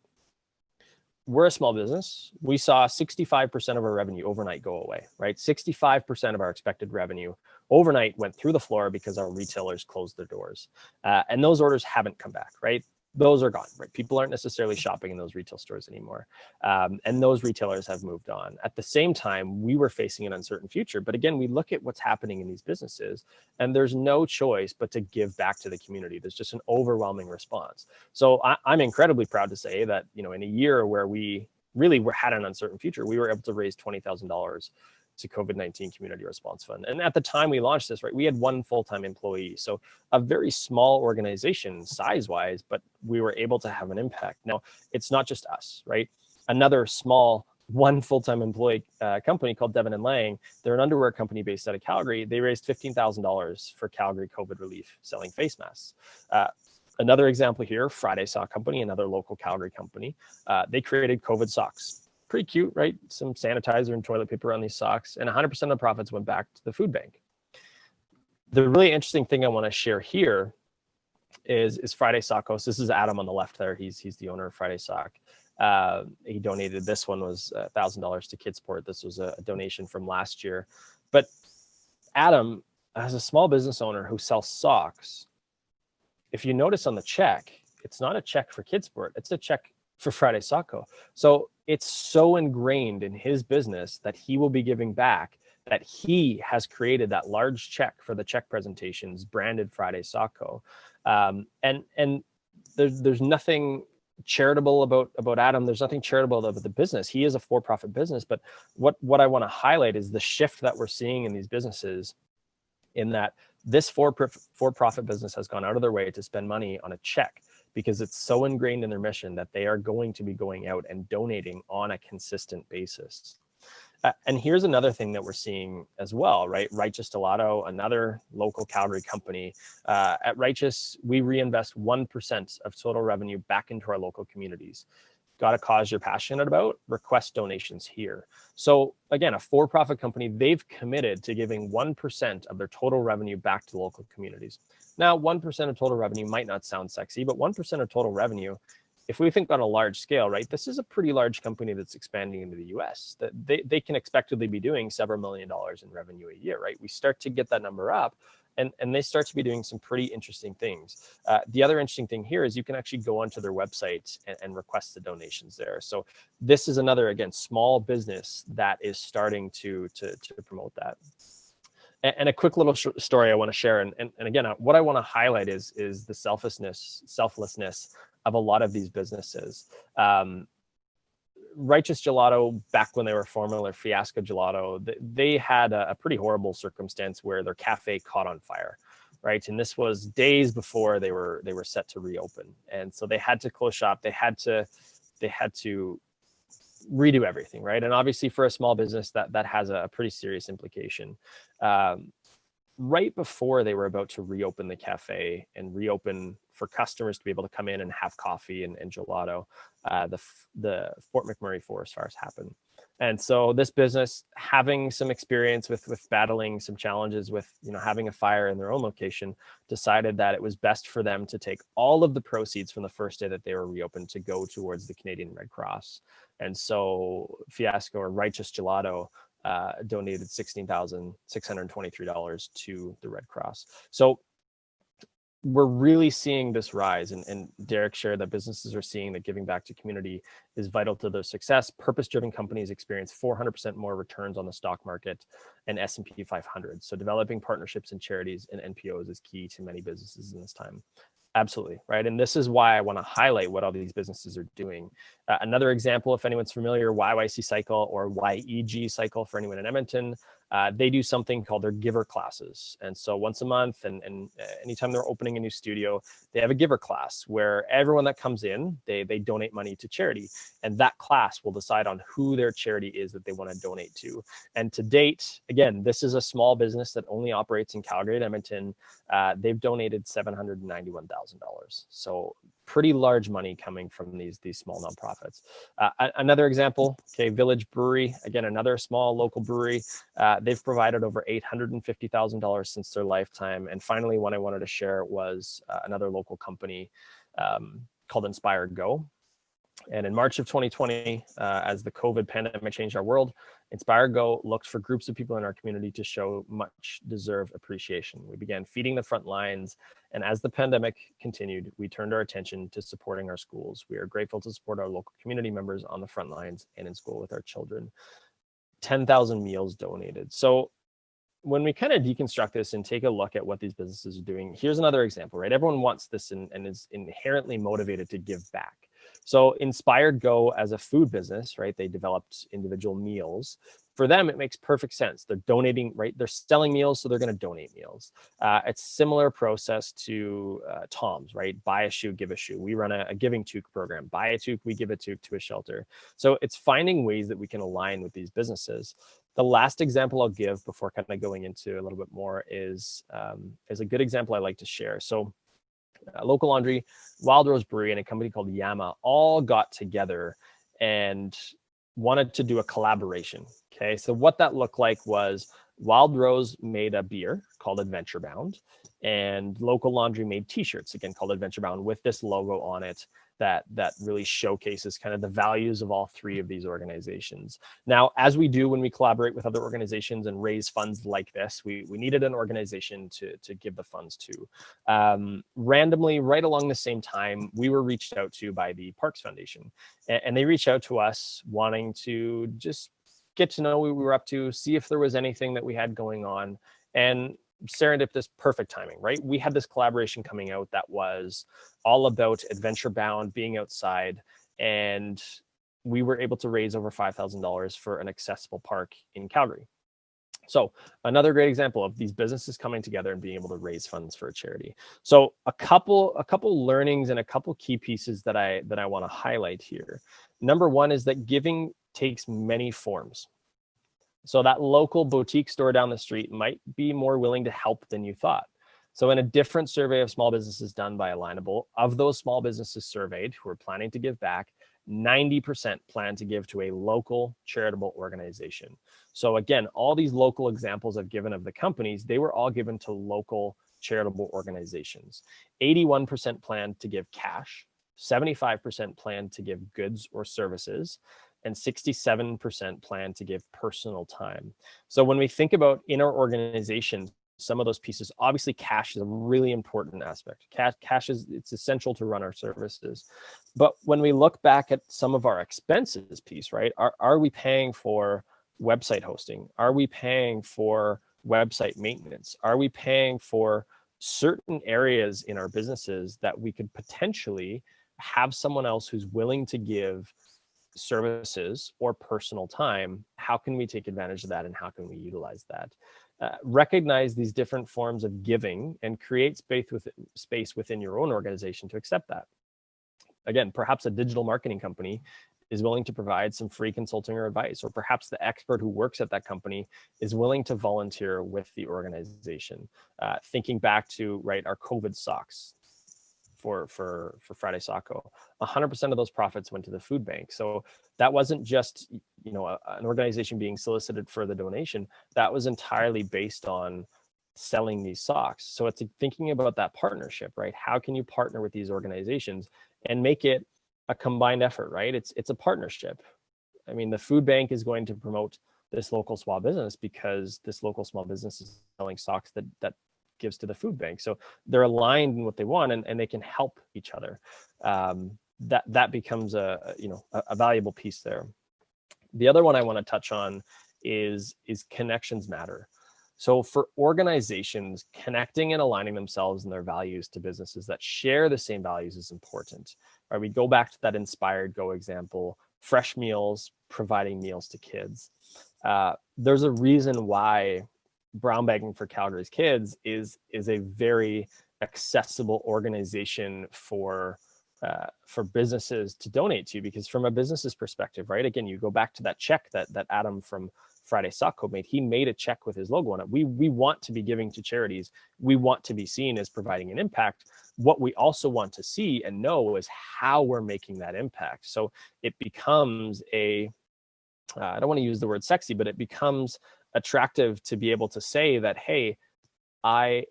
We're a small business. We saw 65% of our revenue overnight go away, right? 65% of our expected revenue overnight went through the floor because our retailers closed their doors. And those orders haven't come back, right? Those are gone, right? People aren't necessarily shopping in those retail stores anymore. And those retailers have moved on. At the same time, we were facing an uncertain future. But again, we look at what's happening in these businesses, and there's no choice but to give back to the community. There's just an overwhelming response. So I'm incredibly proud to say that, you know, in a year where we really had an uncertain future, we were able to raise $20,000 to COVID-19 Community Response Fund. And at the time we launched this, right, we had one full-time employee. So a very small organization size-wise, but we were able to have an impact. Now, it's not just us, right? Another small one full-time employee company called Devon and Lang, they're an underwear company based out of Calgary. They raised $15,000 for Calgary COVID relief selling face masks. Another example here, Friday Sock Company, another local Calgary company, they created COVID socks. Pretty cute, right? Some sanitizer and toilet paper on these socks, and 100% of the profits went back to the food bank. The really interesting thing I want to share here is Friday Sockos. This is Adam on the left there. He's the owner of Friday Sock. He donated, this one was $1,000 to Kidsport. This was a donation from last year. But Adam, as a small business owner who sells socks, if you notice on the check, it's not a check for Kidsport, it's a check for Friday Socko. So it's so ingrained in his business that he will be giving back, that he has created that large check for the check presentations branded Friday Socko. And there's nothing charitable about Adam. There's nothing charitable about the business. He is a for-profit business, but what I want to highlight is the shift that we're seeing in these businesses, in that this for-profit business has gone out of their way to spend money on a check because it's so ingrained in their mission that they are going to be going out and donating on a consistent basis. And here's another thing that we're seeing as well, right? Righteous Gelato, another local Calgary company. At Righteous, we reinvest 1% of total revenue back into our local communities. Got a cause you're passionate about? Request donations here. So again, a for-profit company, they've committed to giving 1% of their total revenue back to local communities. Now, 1% of total revenue might not sound sexy, but 1% of total revenue, if we think on a large scale, right, this is a pretty large company that's expanding into the US. That they can expectedly be doing several $1 million in revenue a year, right? We start to get that number up, and they start to be doing some pretty interesting things. The other interesting thing here is you can actually go onto their website and request the donations there. So this is another, again, small business that is starting to promote that. And a quick little story I want to share. And again, what I want to highlight is the selflessness of a lot of these businesses. Righteous Gelato, back when they were formerly Fiasco Gelato, they had a pretty horrible circumstance where their cafe caught on fire, right? And this was days before they were set to reopen, and so they had to close shop. They had to redo everything, right? And obviously, for a small business, that has a pretty serious implication. Right before they were about to reopen the cafe and reopen for customers to be able to come in and have coffee and gelato, the Fort McMurray forest fires happened. And so this business, having some experience with battling some challenges with, you know, having a fire in their own location, decided that it was best for them to take all of the proceeds from the first day that they were reopened to go towards the Canadian Red Cross. And so Fiasco, or Righteous Gelato, donated $16,623 to the Red Cross. So we're really seeing this rise, and Derek shared that businesses are seeing that giving back to community is vital to their success. Purpose-driven companies experience 400% more returns on the stock market and S&P 500. So developing partnerships and charities and NPOs is key to many businesses in this time. Absolutely, right? And this is why I want to highlight what all these businesses are doing. Another example, if anyone's familiar, YYC Cycle, or YEG Cycle for anyone in Edmonton, they do something called their giver classes. And so once a month, and anytime they're opening a new studio, they have a giver class where everyone that comes in, they donate money to charity. And that class will decide on who their charity is that they want to donate to. And to date, again, this is a small business that only operates in Calgary and Edmonton. They've donated $791,000. So pretty large money coming from these small nonprofits. Another example, okay, Village Brewery, again, another small local brewery. They've provided over $850,000 since their lifetime. And finally, one I wanted to share was another local company called Inspire Go. And in March of 2020, as the COVID pandemic changed our world, Inspire Go looked for groups of people in our community to show much deserved appreciation. We began feeding the front lines, and as the pandemic continued, we turned our attention to supporting our schools. We are grateful to support our local community members on the front lines and in school with our children. 10,000 meals donated. So when we kind of deconstruct this and take a look at what these businesses are doing, here's another example, right? Everyone wants this and is inherently motivated to give back. So Inspired Go as a food business, right? They developed individual meals. For them, it makes perfect sense. They're donating, right? They're selling meals, so they're going to donate meals. It's similar process to Tom's, right? Buy a shoe, give a shoe. We run a giving toque program. Buy a toque, we give a toque to a shelter. So it's finding ways that we can align with these businesses. The last example I'll give before kind of going into a little bit more is a good example I like to share. So Local Laundry, Wild Rose Brewery, and a company called Yama all got together and wanted to do a collaboration. Okay, so what that looked like was Wild Rose made a beer called Adventure Bound, and Local Laundry made t-shirts, again called Adventure Bound, with this logo on it that really showcases kind of the values of all three of these organizations. Now, as we do when we collaborate with other organizations and raise funds like this, we needed an organization to give the funds to. Randomly, right along the same time, we were reached out to by the Parks Foundation, and they reached out to us wanting to just get to know what we were up to, see if there was anything that we had going on, and serendipitous, perfect timing, right? We had this collaboration coming out that was all about Adventure Bound, being outside, and we were able to raise over $5,000 for an accessible park in Calgary. So another great example of these businesses coming together and being able to raise funds for a charity. So a couple learnings and a couple key pieces that I want to highlight here. Number one is that giving takes many forms. So that local boutique store down the street might be more willing to help than you thought. So in a different survey of small businesses done by Alignable, of those small businesses surveyed who are planning to give back, 90% plan to give to a local charitable organization. So again, all these local examples I've given of the companies, they were all given to local charitable organizations. 81% plan to give cash, 75% plan to give goods or services, and 67% plan to give personal time. So when we think about in our organization, some of those pieces, obviously cash is a really important aspect. Cash is, it's essential to run our services. But when we look back at some of our expenses piece, right? Are we paying for website hosting? Are we paying for website maintenance? Are we paying for certain areas in our businesses that we could potentially have someone else who's willing to give services or personal time? How can we take advantage of that, and how can we utilize that? Recognize these different forms of giving and create space within your own organization to accept that. Again, perhaps a digital marketing company is willing to provide some free consulting or advice, or perhaps the expert who works at that company is willing to volunteer with the organization. Thinking back to, right, our COVID socks for Friday Socko, 100% of those profits went to the food bank. So that wasn't just, you know, an organization being solicited for the donation. That was entirely based on selling these socks. So it's thinking about that partnership, right? How can you partner with these organizations and make it a combined effort, right? It's a partnership. I mean, the food bank is going to promote this local small business because this local small business is selling socks that gives to the food bank. So they're aligned in what they want, and they can help each other. That becomes a valuable piece there. The other one I want to touch on is connections matter. So for organizations, connecting and aligning themselves and their values to businesses that share the same values is important. Right? We go back to that Inspired Go example, fresh meals, providing meals to kids. There's a reason why Brown Bagging for Calgary's Kids is a very accessible organization for businesses to donate to, because from a business's perspective, right? Again, you go back to that check that Adam from Friday Socko made. He made a check with his logo on it. We want to be giving to charities. We want to be seen as providing an impact. What we also want to see and know is how we're making that impact. So it becomes I don't want to use the word sexy, but it becomes attractive to be able to say that, hey, I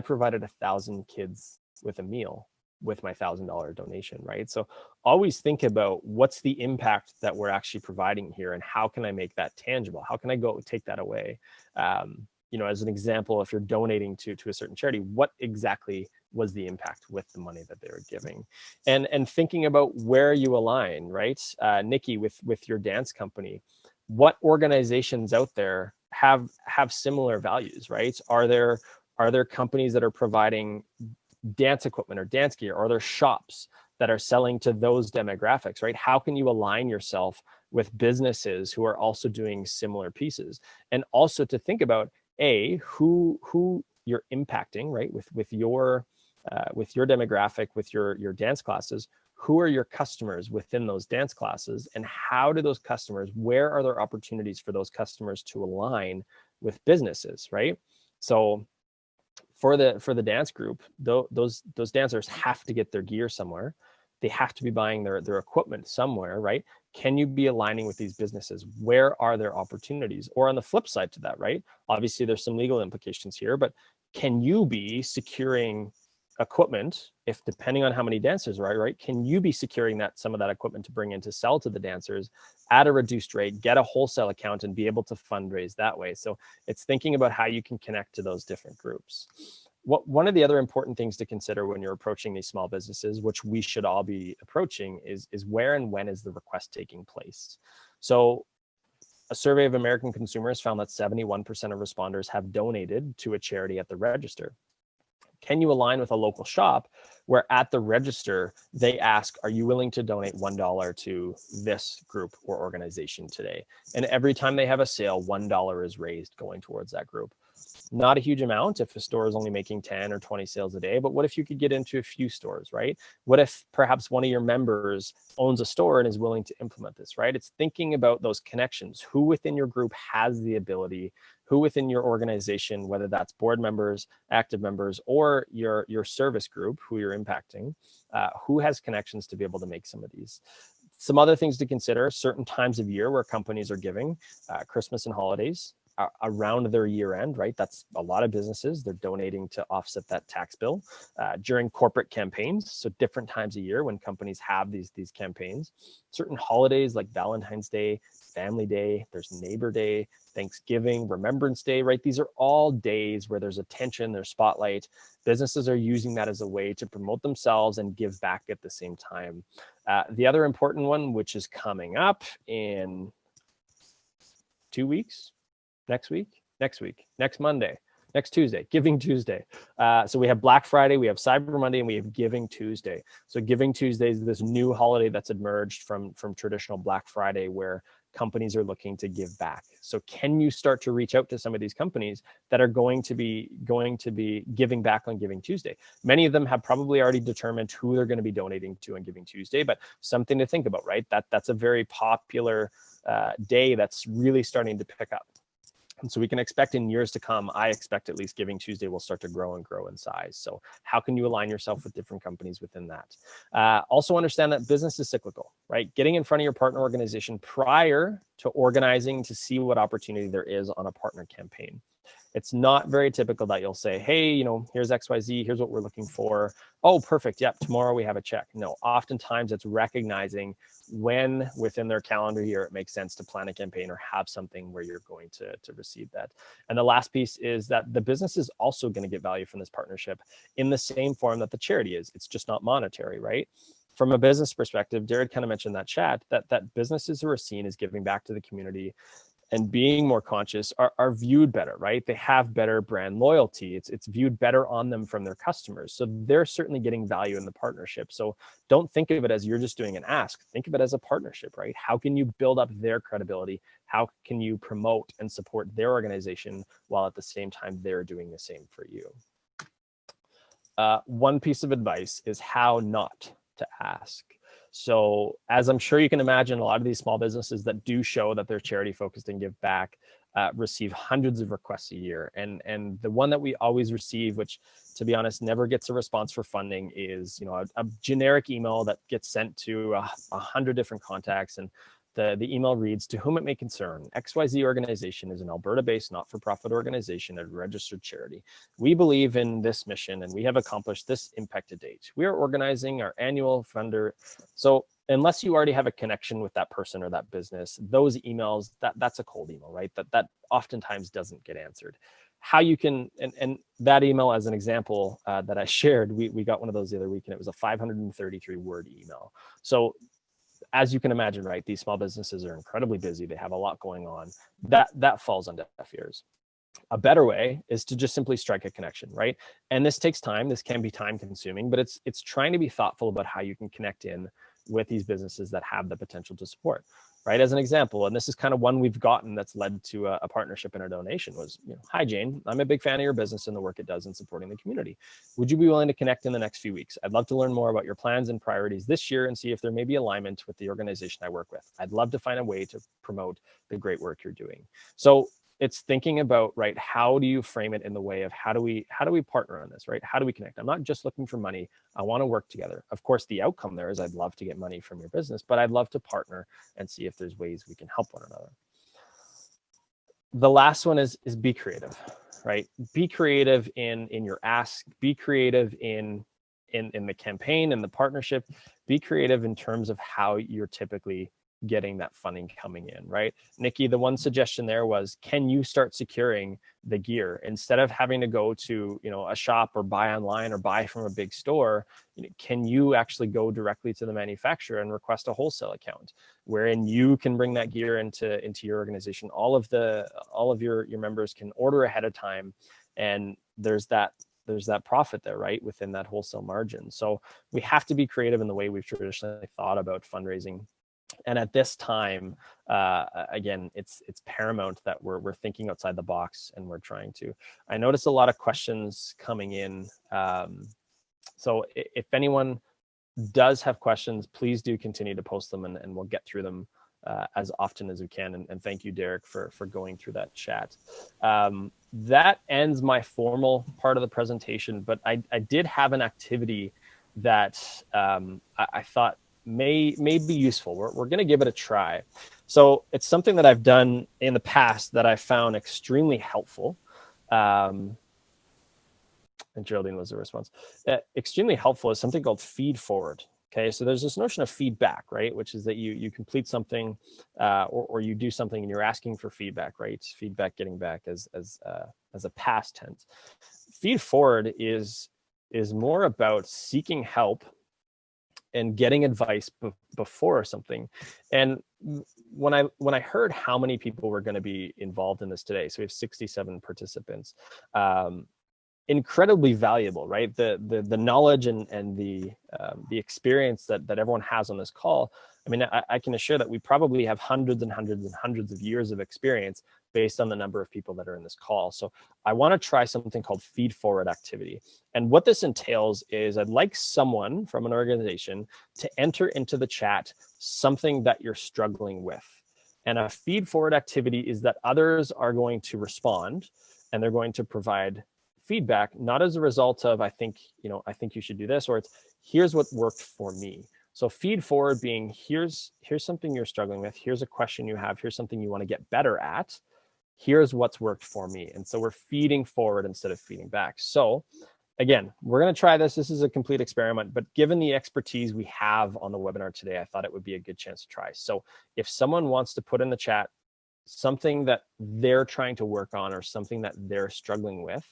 provided 1,000 kids with a meal. with my $1,000 donation, right? So always think about what's the impact that we're actually providing here, and how can I make that tangible? How can I go take that away? As an example, if you're donating to a certain charity, what exactly was the impact with the money that they were giving? And thinking about where you align, right? Nikki, with your dance company, what organizations out there have similar values, right? Are there companies that are providing dance equipment or dance gear? Are there shops that are selling to those demographics, right? How can you align yourself with businesses who are also doing similar pieces? And also to think about who you're impacting, right? With your demographic, with your dance classes. Who are your customers within those dance classes, and how do those customers, where are there opportunities for those customers to align with businesses, right? So for the dance group, those dancers have to get their gear somewhere. They have to be buying their equipment somewhere, right? Can you be aligning with these businesses? Where are there opportunities? Or on the flip side to that, right? Obviously, there's some legal implications here, but can you be securing equipment, if depending on how many dancers, right? Can you be securing some of that equipment to bring in to sell to the dancers at a reduced rate, get a wholesale account, and be able to fundraise that way? So it's thinking about how you can connect to those different groups. One of the other important things to consider when you're approaching these small businesses, which we should all be approaching, is where and when is the request taking place? So a survey of American consumers found that 71% of responders have donated to a charity at the register. Can you align with a local shop where at the register, they ask, are you willing to donate $1 to this group or organization today? And every time they have a sale, $1 is raised going towards that group. Not a huge amount if a store is only making 10 or 20 sales a day, but what if you could get into a few stores, right? What if perhaps one of your members owns a store and is willing to implement this, right? It's thinking about those connections. Who within your group has the ability? Who within your organization, whether that's board members, active members, or your service group, who you're impacting, who has connections to be able to make some of these? Some other things to consider: certain times of year where companies are giving, Christmas and holidays, around their year end, right? That's a lot of businesses. They're donating to offset that tax bill during corporate campaigns. So different times of year when companies have these campaigns. Certain holidays like Valentine's Day, Family Day, there's Neighbor Day, Thanksgiving, Remembrance Day, right? These are all days where there's attention, there's spotlight. Businesses are using that as a way to promote themselves and give back at the same time. The other important one, which is coming up in 2 weeks, next Monday, next Tuesday, Giving Tuesday. So we have Black Friday, we have Cyber Monday, and we have Giving Tuesday. So Giving Tuesday is this new holiday that's emerged from traditional Black Friday, where companies are looking to give back. So can you start to reach out to some of these companies that are going to be giving back on Giving Tuesday? Many of them have probably already determined who they're going to be donating to on Giving Tuesday, but something to think about, right? That's a very popular day that's really starting to pick up. And so we can expect in years to come, I expect at least Giving Tuesday will start to grow in size. So how can you align yourself with different companies within that? Also understand that business is cyclical, right? Getting in front of your partner organization prior to organizing to see what opportunity there is on a partner campaign. It's not very typical that you'll say, hey, here's XYZ, here's what we're looking for. Oh, perfect. Yep, tomorrow we have a check. No, oftentimes it's recognizing when within their calendar year it makes sense to plan a campaign or have something where you're going to receive that. And the last piece is that the business is also going to get value from this partnership in the same form that the charity is. It's just not monetary, right? From a business perspective, Jared kind of mentioned that chat, that businesses who are seen as giving back to the community and being more conscious are viewed better, right? They have better brand loyalty. It's viewed better on them from their customers. So they're certainly getting value in the partnership. So don't think of it as you're just doing an ask. Think of it as a partnership, right? How can you build up their credibility? How can you promote and support their organization while at the same time they're doing the same for you? One piece of advice is how not to ask. So as I'm sure you can imagine, a lot of these small businesses that do show that they're charity focused and give back receive hundreds of requests a year. And the one that we always receive, which to be honest, never gets a response for funding, is a generic email that gets sent to 100 different contacts. And The email reads, to whom it may concern, XYZ organization is an Alberta-based not-for-profit organization and registered charity. We believe in this mission and we have accomplished this impact to date. We are organizing our annual funder. So unless you already have a connection with that person or that business, those emails, that's a cold email, right? That oftentimes doesn't get answered. How you can, and that email as an example that I shared, we got one of those the other week and it was a 533 word email. So as you can imagine, right, these small businesses are incredibly busy. They have a lot going on. That falls on deaf ears. A better way is to just simply strike a connection, right? And this takes time. This can be time consuming, but it's trying to be thoughtful about how you can connect in with these businesses that have the potential to support, right? As an example, and this is kind of one we've gotten that's led to a partnership and a donation was, hi Jane, I'm a big fan of your business and the work it does in supporting the community. Would you be willing to connect in the next few weeks? I'd love to learn more about your plans and priorities this year and see if there may be alignment with the organization I work with. I'd love to find a way to promote the great work you're doing. So it's thinking about, right, how do you frame it in the way of how do we partner on this, right? How do we connect? I'm not just looking for money. I want to work together. Of course, the outcome there is I'd love to get money from your business, but I'd love to partner and see if there's ways we can help one another. The last one is be creative, right? Be creative in your ask, be creative in the campaign and the partnership, be creative in terms of how you're typically getting that funding coming in, right? Nikki, the one suggestion there was, can you start securing the gear instead of having to go to, a shop or buy online or buy from a big store? Can you actually go directly to the manufacturer and request a wholesale account wherein you can bring that gear into your organization? All of your members can order ahead of time, and there's that profit there, right, within that wholesale margin. So we have to be creative in the way we've traditionally thought about fundraising. And at this time, again, it's paramount that we're thinking outside the box and we're trying to. I noticed a lot of questions coming in. So if anyone does have questions, please do continue to post them and we'll get through them as often as we can. And thank you, Derek, for going through that chat. That ends my formal part of the presentation, but I did have an activity that I thought may be useful. We're going to give it a try. So it's something that I've done in the past that I found extremely helpful. And Geraldine was the response. Extremely helpful is something called feed forward. Okay, so there's this notion of feedback, right? Which is that you complete something or you do something and you're asking for feedback, right? Feedback, getting back as a past tense. Feed forward is more about seeking help and getting advice before something. And when I heard how many people were going to be involved in this today, so we have 67 participants, incredibly valuable, right? The knowledge and the experience that everyone has on this call. I mean, I can assure that we probably have hundreds and hundreds and hundreds of years of experience based on the number of people that are in this call. So I want to try something called feed forward activity. And what this entails is I'd like someone from an organization to enter into the chat something that you're struggling with. And a feed forward activity is that others are going to respond and they're going to provide feedback, not as a result of, I think you should do this, or it's here's what worked for me. So feed forward being here's something you're struggling with, here's a question you have, here's something you want to get better at, here's what's worked for me. And so we're feeding forward instead of feeding back. So again, we're going to try this. This is a complete experiment, but given the expertise we have on the webinar today, I thought it would be a good chance to try. So if someone wants to put in the chat something that they're trying to work on or something that they're struggling with,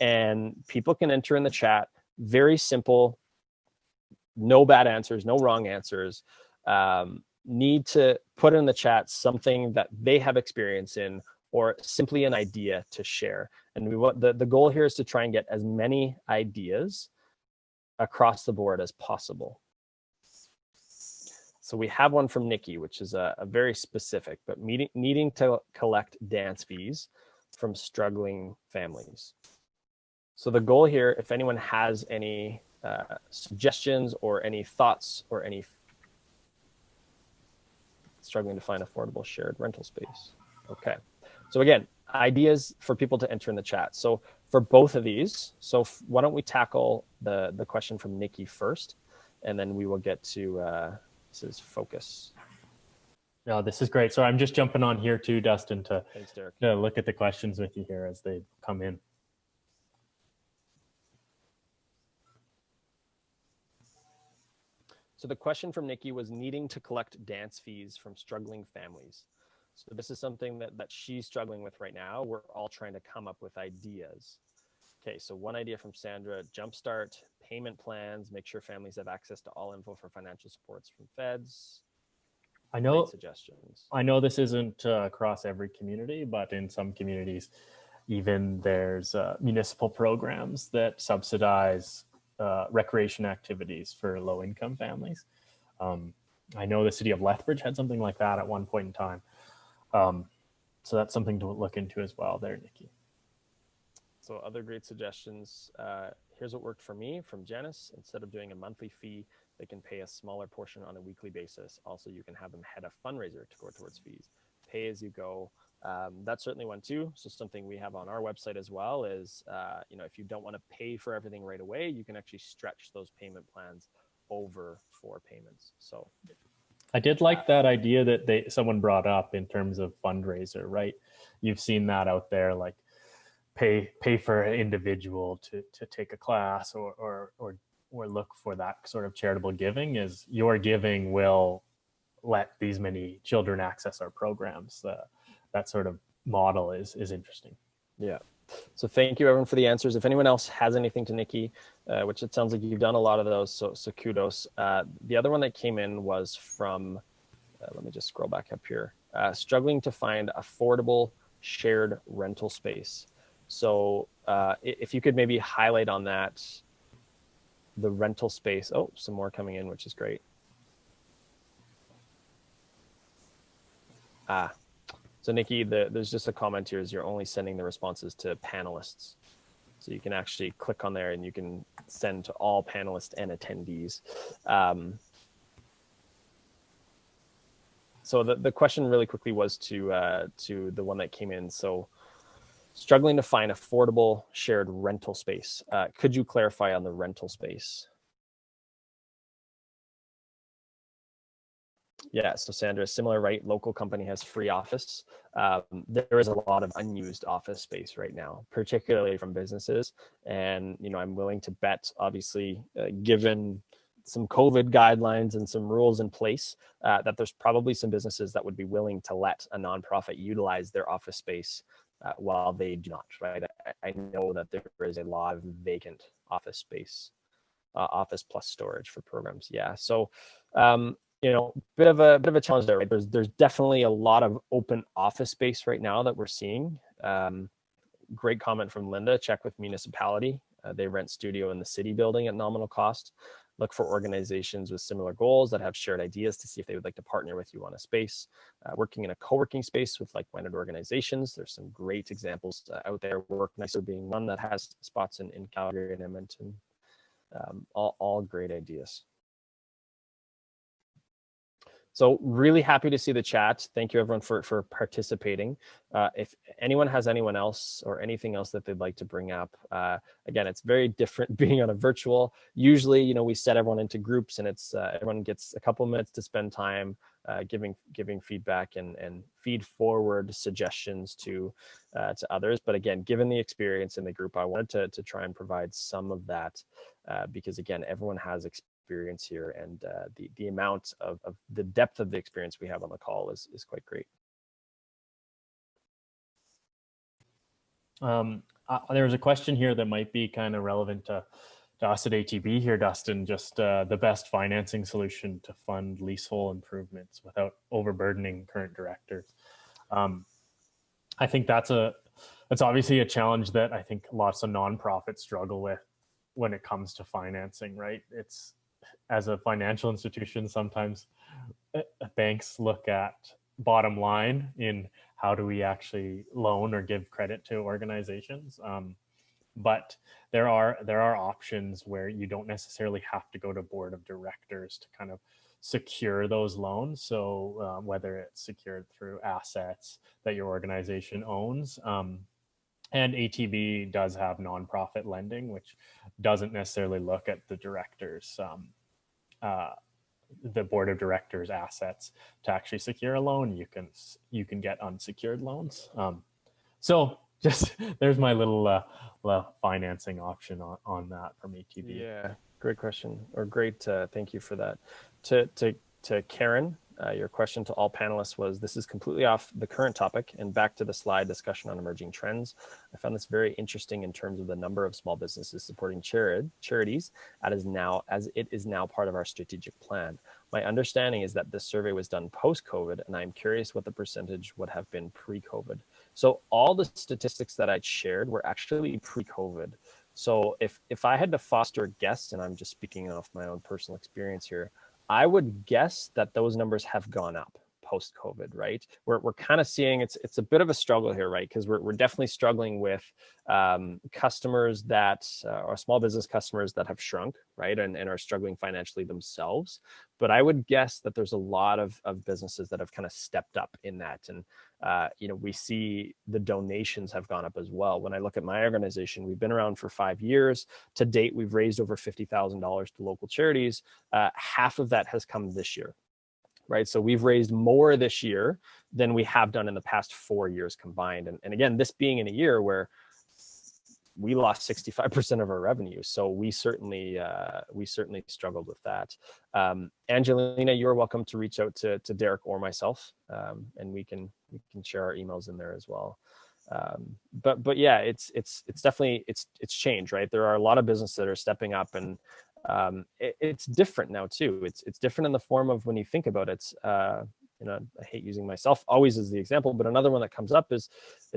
and people can enter in the chat, very simple, no bad answers, no wrong answers, need to put in the chat something that they have experience in or simply an idea to share. And we want the goal here is to try and get as many ideas across the board as possible. So we have one from Nikki, which is a very specific, but needing to collect dance fees from struggling families. So the goal here, if anyone has any suggestions or any thoughts or any struggling to find affordable shared rental space. Okay. So again, ideas for people to enter in the chat. So for both of these, so why don't we tackle the question from Nikki first, and then we will get to this is focus. No, this is great. So I'm just jumping on here too, Dustin, Thanks, Derek. to look at the questions with you here as they come in. So the question from Nikki was needing to collect dance fees from struggling families. So this is something that she's struggling with right now. We're all trying to come up with ideas. Okay, so one idea from Sandra: jumpstart payment plans, make sure families have access to all info for financial supports from feds. I know, great suggestions. I know this isn't across every community, but in some communities, even there's municipal programs that subsidize recreation activities for low-income families. I know the city of Lethbridge had something like that at one point in time. So that's something to look into as well there, Nikki. So other great suggestions. Here's what worked for me from Janice. Instead of doing a monthly fee, they can pay a smaller portion on a weekly basis. Also, you can have them head a fundraiser to go towards fees. Pay as you go. That's certainly one too. So something we have on our website as well is, if you don't want to pay for everything right away, you can actually stretch those payment plans over 4 payments. So I did like that idea that someone brought up in terms of fundraiser, right? You've seen that out there, like pay for an individual to take a class or look for that sort of charitable giving. Is your giving will let these many children access our programs. That sort of model is interesting. Yeah. So thank you everyone for the answers. If anyone else has anything to Nikki, which it sounds like you've done a lot of those, so kudos. The other one that came in was from, let me just scroll back up here, struggling to find affordable shared rental space. So if you could maybe highlight on that, the rental space. Oh, some more coming in, which is great. So Nikki, there's just a comment here, is you're only sending the responses to panelists. So you can actually click on there and you can send to all panelists and attendees. So the question really quickly was to the one that came in. So struggling to find affordable shared rental space. Could you clarify on the rental space? Yeah, so Sandra, similar, right? Local company has free office. There is a lot of unused office space right now, particularly from businesses. And, I'm willing to bet, obviously, given some COVID guidelines and some rules in place, that there's probably some businesses that would be willing to let a nonprofit utilize their office space while they do not, right? I know that there is a lot of vacant office space, office plus storage for programs. Yeah, so bit of a challenge there, right? There's definitely a lot of open office space right now that we're seeing. Great comment from Linda. Check with municipality. They rent studio in the city building at nominal cost. Look for organizations with similar goals that have shared ideas to see if they would like to partner with you on a space. Working in a co-working space with like-minded organizations. There's some great examples out there. Work Nicer being one that has spots in Calgary and Edmonton. All great ideas. So really happy to see the chat. Thank you everyone for participating. If anyone has anyone else or anything else that they'd like to bring up, again, it's very different being on a virtual. Usually, we set everyone into groups and it's everyone gets a couple minutes to spend time giving feedback and feed forward suggestions to others. But again, given the experience in the group, I wanted to try and provide some of that because again, everyone has experience here, and the amount of the depth of the experience we have on the call is quite great. There was a question here that might be kind of relevant to us at ATB here, Dustin, just the best financing solution to fund leasehold improvements without overburdening current directors. I think that's obviously a challenge that I think lots of nonprofits struggle with when it comes to financing, right? It's, as a financial institution, sometimes banks look at bottom line in how do we actually loan or give credit to organizations. But there are options where you don't necessarily have to go to board of directors to kind of secure those loans. So whether it's secured through assets that your organization owns, and ATB does have nonprofit lending, which doesn't necessarily look at the director's the board of directors assets to actually secure a loan, you can get unsecured loans. So just there's my little financing option on that from ATB. Yeah, great question, or great. Thank you for that. To Karen, your question to all panelists was, this is completely off the current topic and back to the slide discussion on emerging trends. I found this very interesting in terms of the number of small businesses supporting charities as it is now part of our strategic plan. My understanding is that this survey was done post-COVID, and I'm curious what the percentage would have been pre-COVID. So all the statistics that I shared were actually pre-COVID. So if I had to foster a guess, and I'm just speaking off my own personal experience here, I would guess that those numbers have gone up post-COVID, right? We're kind of seeing it's a bit of a struggle here, right? Because we're definitely struggling with customers that are small business customers that have shrunk, right? And are struggling financially themselves. But I would guess that there's a lot of businesses that have kind of stepped up in that. And, we see the donations have gone up as well. When I look at my organization, we've been around for 5 years. To date, we've raised over $50,000 to local charities. Half of that has come this year. Right. So we've raised more this year than we have done in the past 4 years combined. And again, this being in a year where we lost 65% of our revenue. So we certainly struggled with that. Angelina, you're welcome to reach out to Derek or myself, and we can share our emails in there as well. But yeah, it's definitely, it's changed, right? There are a lot of businesses that are stepping up, and it's different now too. It's different in the form of, when you think about it, I hate using myself always as the example, but another one that comes up is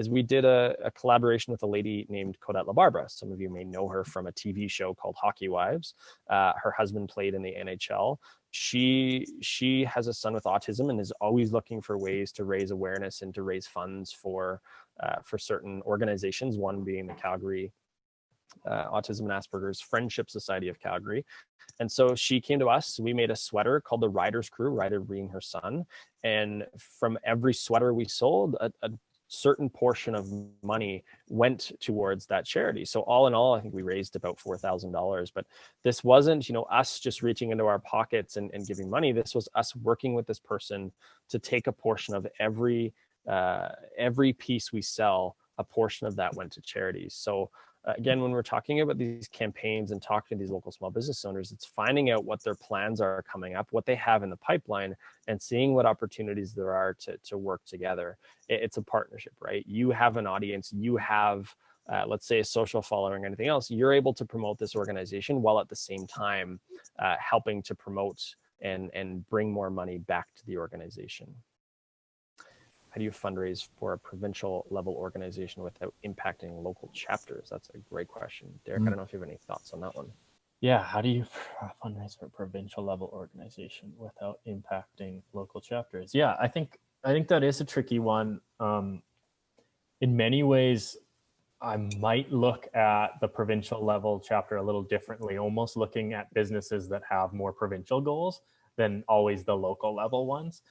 we did a collaboration with a lady named Codette LaBarbera. Some of you may know her from a TV show called Hockey Wives. Her husband played in the NHL. She has a son with autism and is always looking for ways to raise awareness and to raise funds for certain organizations, one being the Calgary Autism and Asperger's Friendship Society of Calgary. And so she came to us. We made a sweater called the Rider's Crew, Rider being her son. And from every sweater we sold, a certain portion of money went towards that charity. So all in all, I think we raised about $4,000. But this wasn't, us just reaching into our pockets and giving money. This was us working with this person to take a portion of every piece we sell. A portion of that went to charities. So again, when we're talking about these campaigns and talking to these local small business owners, it's finding out what their plans are coming up, what they have in the pipeline, and seeing what opportunities there are to work together. It's a partnership, right? You have an audience, you have, let's say, a social following or anything else. You're able to promote this organization while at the same time helping to promote and bring more money back to the organization. How do you fundraise for a provincial level organization without impacting local chapters? That's a great question. Derek, I don't know if you have any thoughts on that one. Yeah, how do you fundraise for a provincial level organization without impacting local chapters? Yeah, I think that is a tricky one. In many ways, I might look at the provincial level chapter a little differently, almost looking at businesses that have more provincial goals than always the local level ones.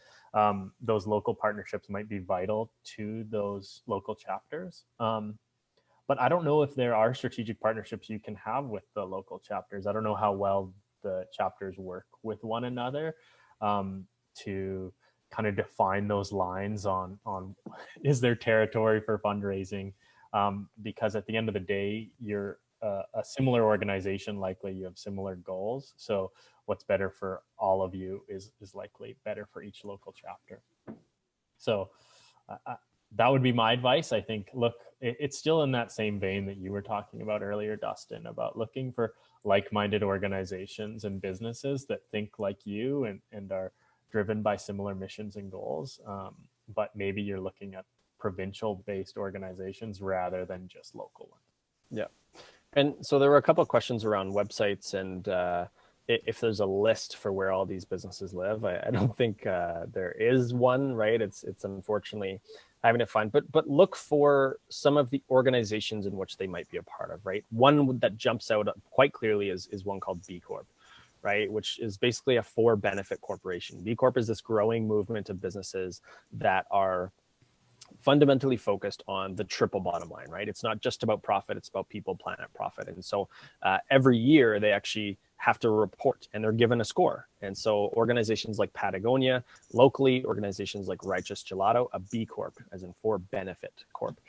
Those local partnerships might be vital to those local chapters. But I don't know if there are strategic partnerships you can have with the local chapters. I don't know how well the chapters work with one another to kind of define those lines on is there territory for fundraising? Because at the end of the day, you're a similar organization, likely you have similar goals. So what's better for all of you is likely better for each local chapter. So that would be my advice. I think, look, it's still in that same vein that you were talking about earlier, Dustin, about looking for like-minded organizations and businesses that think like you and are driven by similar missions and goals. But maybe you're looking at provincial-based organizations rather than just local ones. Yeah. And so there were a couple of questions around websites and if there's a list for where all these businesses live. I don't think there is one, right? It's unfortunately having to find, but look for some of the organizations in which they might be a part of, right? One that jumps out quite clearly is one called B Corp, right? Which is basically a for-benefit corporation. B Corp is this growing movement of businesses that are fundamentally focused on the triple bottom line, right? It's not just about profit, it's about people, planet, profit. And so every year they actually have to report, and they're given a score. And so organizations like Patagonia, locally, organizations like Righteous Gelato, a B Corp, as in for benefit corp,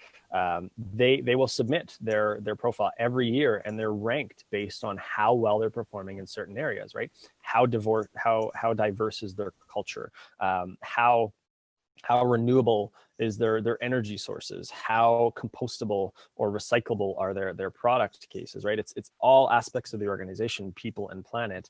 they will submit their profile every year, and they're ranked based on how well they're performing in certain areas, right? How diverse is their culture? How renewable is their energy sources? How compostable or recyclable are their product cases, right? It's all aspects of the organization, people and planet,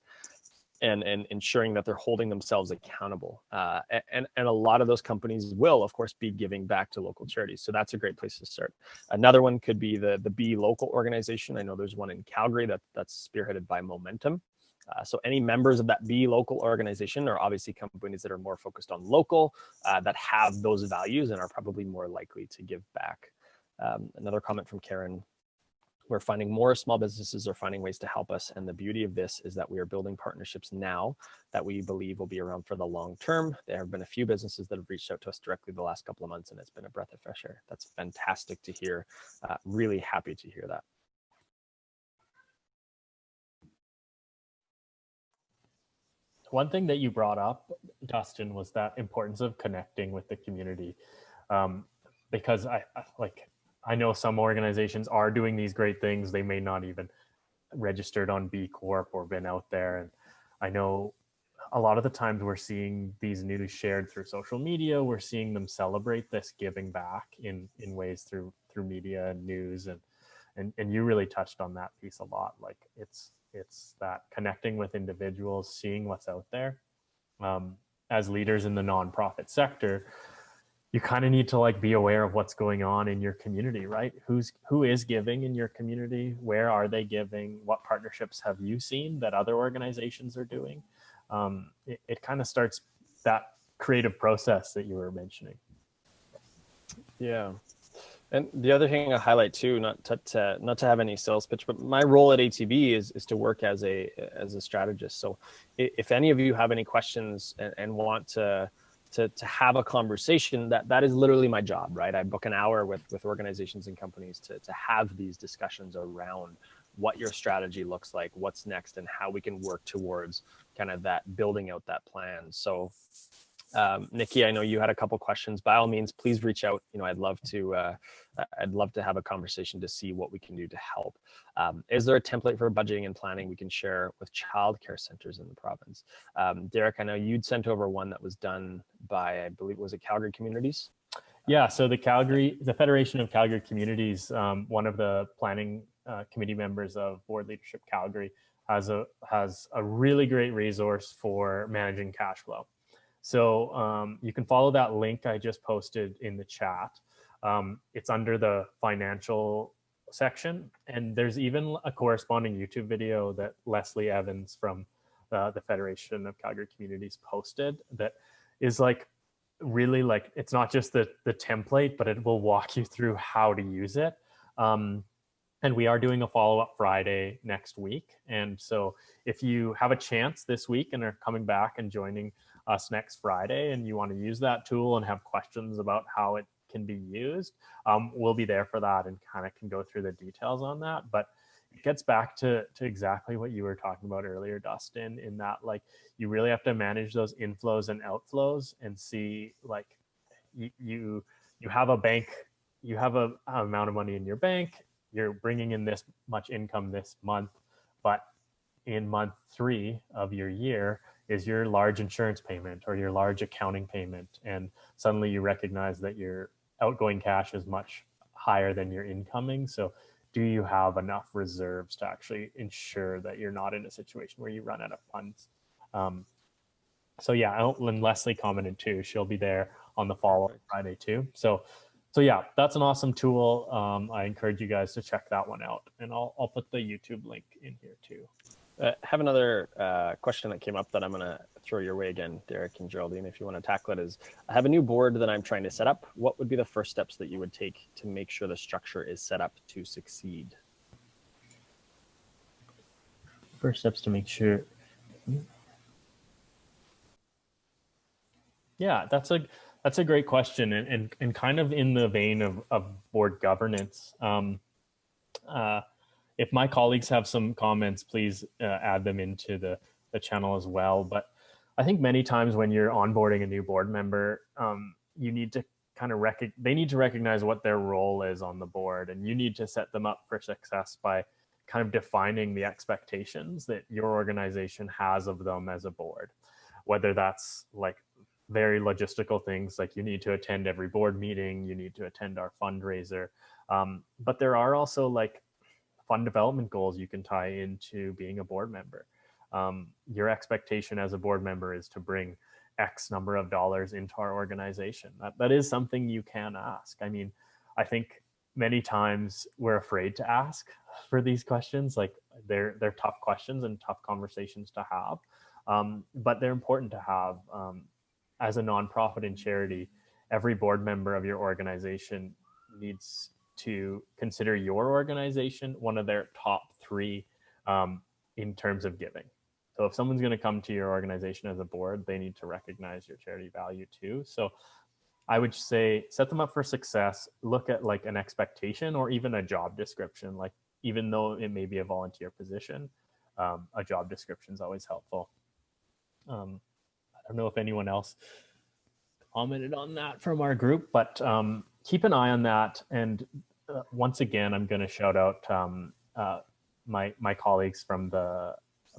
and ensuring that they're holding themselves accountable. And a lot of those companies will, of course, be giving back to local charities. So that's a great place to start. Another one could be the Be Local organization. I know there's one in Calgary that's spearheaded by Momentum. So any members of that Be Local organization are obviously companies that are more focused on local, that have those values and are probably more likely to give back. Another comment from Karen: we're finding more small businesses are finding ways to help us. And the beauty of this is that we are building partnerships now that we believe will be around for the long term. There have been a few businesses that have reached out to us directly the last couple of months, and it's been a breath of fresh air. That's fantastic to hear. Really happy to hear that. One thing that you brought up, Dustin, was that importance of connecting with the community. Because I know some organizations are doing these great things. They may not even registered on B Corp or been out there. And I know a lot of the times we're seeing these news shared through social media. We're seeing them celebrate this giving back in ways through media and news. And you really touched on that piece a lot. Like it's that connecting with individuals, seeing what's out there. As leaders in the nonprofit sector, you kind of need to like be aware of what's going on in your community, right? Who is giving in your community? Where are they giving? What partnerships have you seen that other organizations are doing? It kind of starts that creative process that you were mentioning. Yeah. And the other thing I highlight too, not to have any sales pitch, but my role at ATB is to work as a strategist. So if any of you have any questions and want to have a conversation, that is literally my job, right? I book an hour with organizations and companies to have these discussions around what your strategy looks like, what's next, and how we can work towards kind of that building out that plan. So Nikki, I know you had a couple questions. By all means, please reach out. I'd love to have a conversation to see what we can do to help. Is there a template for budgeting and planning we can share with childcare centers in the province? Derek, I know you'd sent over one that was done by, I believe, was it Calgary Communities? Yeah, so the Federation of Calgary Communities, one of the planning committee members of Board Leadership Calgary has a really great resource for managing cash flow. So you can follow that link I just posted in the chat. It's under the financial section, and there's even a corresponding YouTube video that Leslie Evans from the Federation of Calgary Communities posted that is like really like, it's not just the template, but it will walk you through how to use it. And we are doing a follow-up Friday next week. And so if you have a chance this week and are coming back and joining us next Friday and you want to use that tool and have questions about how it can be used, we'll be there for that and kind of can go through the details on that. But it gets back to exactly what you were talking about earlier, Dustin, in that like you really have to manage those inflows and outflows and see like you have a bank, you have a amount of money in your bank, you're bringing in this much income this month, but in month 3 of your year is your large insurance payment or your large accounting payment. And suddenly you recognize that your outgoing cash is much higher than your incoming. So do you have enough reserves to actually ensure that you're not in a situation where you run out of funds? So yeah, and Leslie commented too, she'll be there on the follow-up Friday too. So yeah, that's an awesome tool. I encourage you guys to check that one out, and I'll put the YouTube link in here too. Have another question that came up that I'm going to throw your way again, Derek and Geraldine, if you want to tackle it. Is I have a new board that I'm trying to set up. What would be the first steps that you would take to make sure the structure is set up to succeed? First steps to make sure. Yeah, that's a great question, and kind of in the vein of board governance. if my colleagues have some comments, please add them into the channel as well. But I think many times when you're onboarding a new board member, you need to kind of they need to recognize what their role is on the board, and you need to set them up for success by kind of defining the expectations that your organization has of them as a board, whether that's like very logistical things like you need to attend every board meeting, you need to attend our fundraiser. But there are also like fund development goals you can tie into being a board member. Your expectation as a board member is to bring X number of dollars into our organization. That is something you can ask. I mean, I think many times we're afraid to ask for these questions. Like they're tough questions and tough conversations to have, but they're important to have. As a nonprofit and charity, every board member of your organization needs to consider your organization one of their top 3 in terms of giving. So if someone's going to come to your organization as a board, they need to recognize your charity value too. So I would say set them up for success. Look at like an expectation or even a job description. Like even though it may be a volunteer position, a job description is always helpful. I don't know if anyone else commented on that from our group, but keep an eye on that. And once again, I'm going to shout out my colleagues from the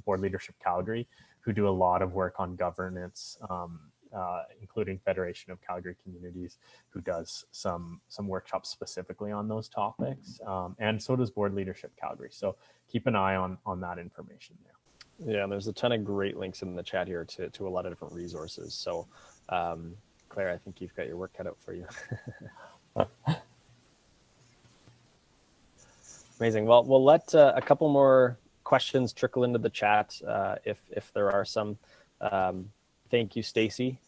Board Leadership Calgary, who do a lot of work on governance, including Federation of Calgary Communities, who does some workshops specifically on those topics. And so does Board Leadership Calgary. So keep an eye on that information there. Yeah, and there's a ton of great links in the chat here to a lot of different resources. So Claire, I think you've got your work cut out for you. Amazing. Well, we'll let a couple more questions trickle into the chat if there are some. Thank you, Stacy.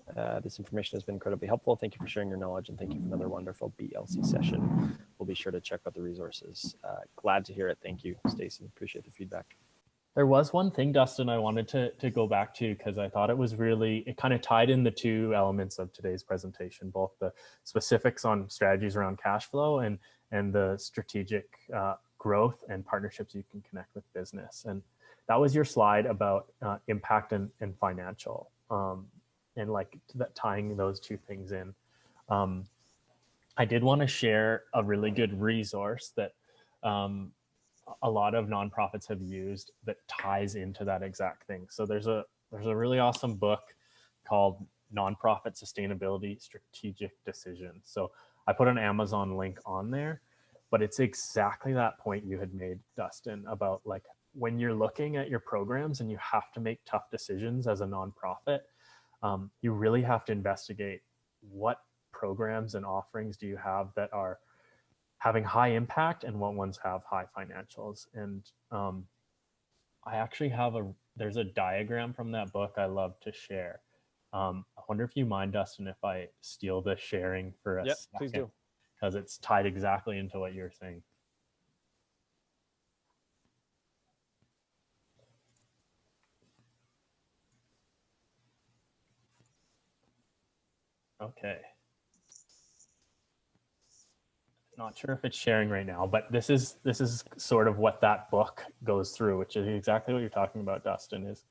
This information has been incredibly helpful. Thank you for sharing your knowledge, and thank you for another wonderful BLC session. We'll be sure to check out the resources. Glad to hear it. Thank you, Stacy. Appreciate the feedback. There was one thing, Dustin, I wanted to go back to because I thought it kind of tied in the 2 elements of today's presentation, both the specifics on strategies around cash flow and the strategic growth and partnerships you can connect with business. And that was your slide about impact and financial, and like tying those 2 things in. I did want to share a really good resource that a lot of nonprofits have used that ties into that exact thing. So there's a really awesome book called Nonprofit Sustainability Strategic Decisions. So I put an Amazon link on there, but it's exactly that point you had made, Dustin, about like when you're looking at your programs and you have to make tough decisions as a nonprofit, you really have to investigate what programs and offerings do you have that are having high impact and what ones have high financials. And I actually have there's a diagram from that book I love to share. I wonder if you mind, Dustin, if I steal the sharing for a second. Please do. Because it's tied exactly into what you're saying. Okay. Not sure if it's sharing right now, but this is sort of what that book goes through, which is exactly what you're talking about, Dustin, is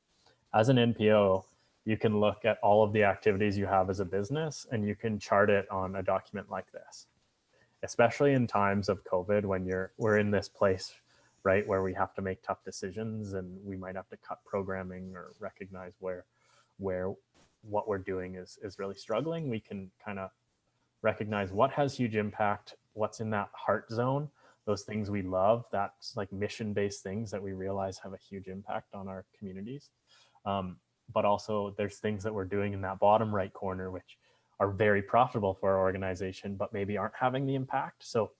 as an NPO, you can look at all of the activities you have as a business and you can chart it on a document like this, especially in times of COVID when we're in this place, right, where we have to make tough decisions and we might have to cut programming or recognize where what we're doing is really struggling. We can kind of recognize what has huge impact, what's in that heart zone, those things we love, that's like mission-based things that we realize have a huge impact on our communities. But also there's things that we're doing in that bottom right corner, which are very profitable for our organization, but maybe aren't having the impact. So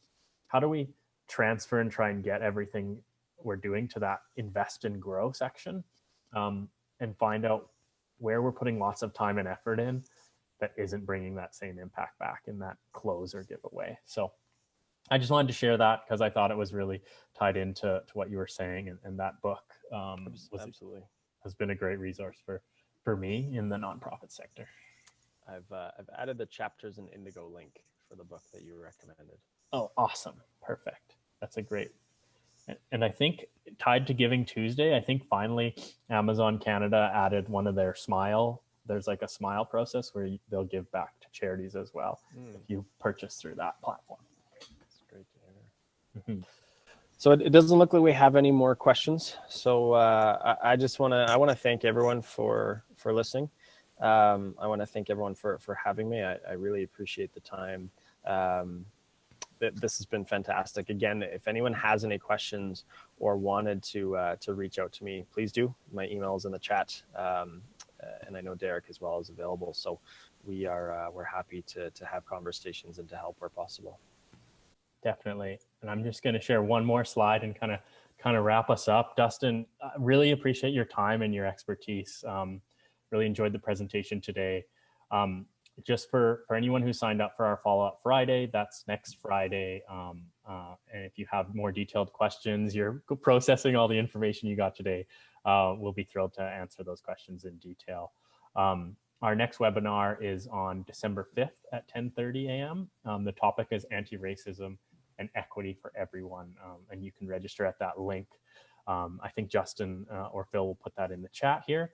how do we transfer and try and get everything we're doing to that invest and grow section, and find out where we're putting lots of time and effort in that isn't bringing that same impact back in that close or giveaway. So I just wanted to share that because I thought it was really tied into what you were saying, and that book Absolutely has been a great resource for me in the nonprofit sector. I've added the chapters and Indigo link for the book that you recommended. Oh, awesome. Perfect. That's a great And I think tied to Giving Tuesday, I think finally Amazon Canada added one of their Smile. There's like a Smile process where they'll give back to charities as well if you purchase through that platform. That's great to hear. So it doesn't look like we have any more questions. So I just want to thank everyone for listening. I want to thank everyone for having me. I really appreciate the time. This has been fantastic. Again, if anyone has any questions or wanted to reach out to me, please do. My email is in the chat, and I know Derek as well is available. So we're happy to have conversations and to help where possible. Definitely. And I'm just going to share one more slide and kind of wrap us up. Dustin, I really appreciate your time and your expertise. Really enjoyed the presentation today. Just for anyone who signed up for our follow-up Friday, that's next Friday. And if you have more detailed questions, you're processing all the information you got today, we'll be thrilled to answer those questions in detail. Our next webinar is on December 5th at 10:30 a.m. The topic is anti-racism and equity for everyone. And you can register at that link. I think Justin or Phil will put that in the chat here.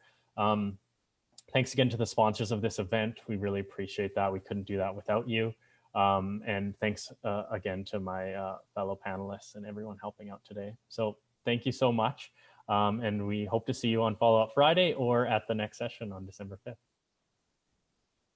Thanks again to the sponsors of this event. We really appreciate that. We couldn't do that without you. And thanks again to my fellow panelists and everyone helping out today. So thank you so much. And we hope to see you on Follow Up Friday or at the next session on December 5th.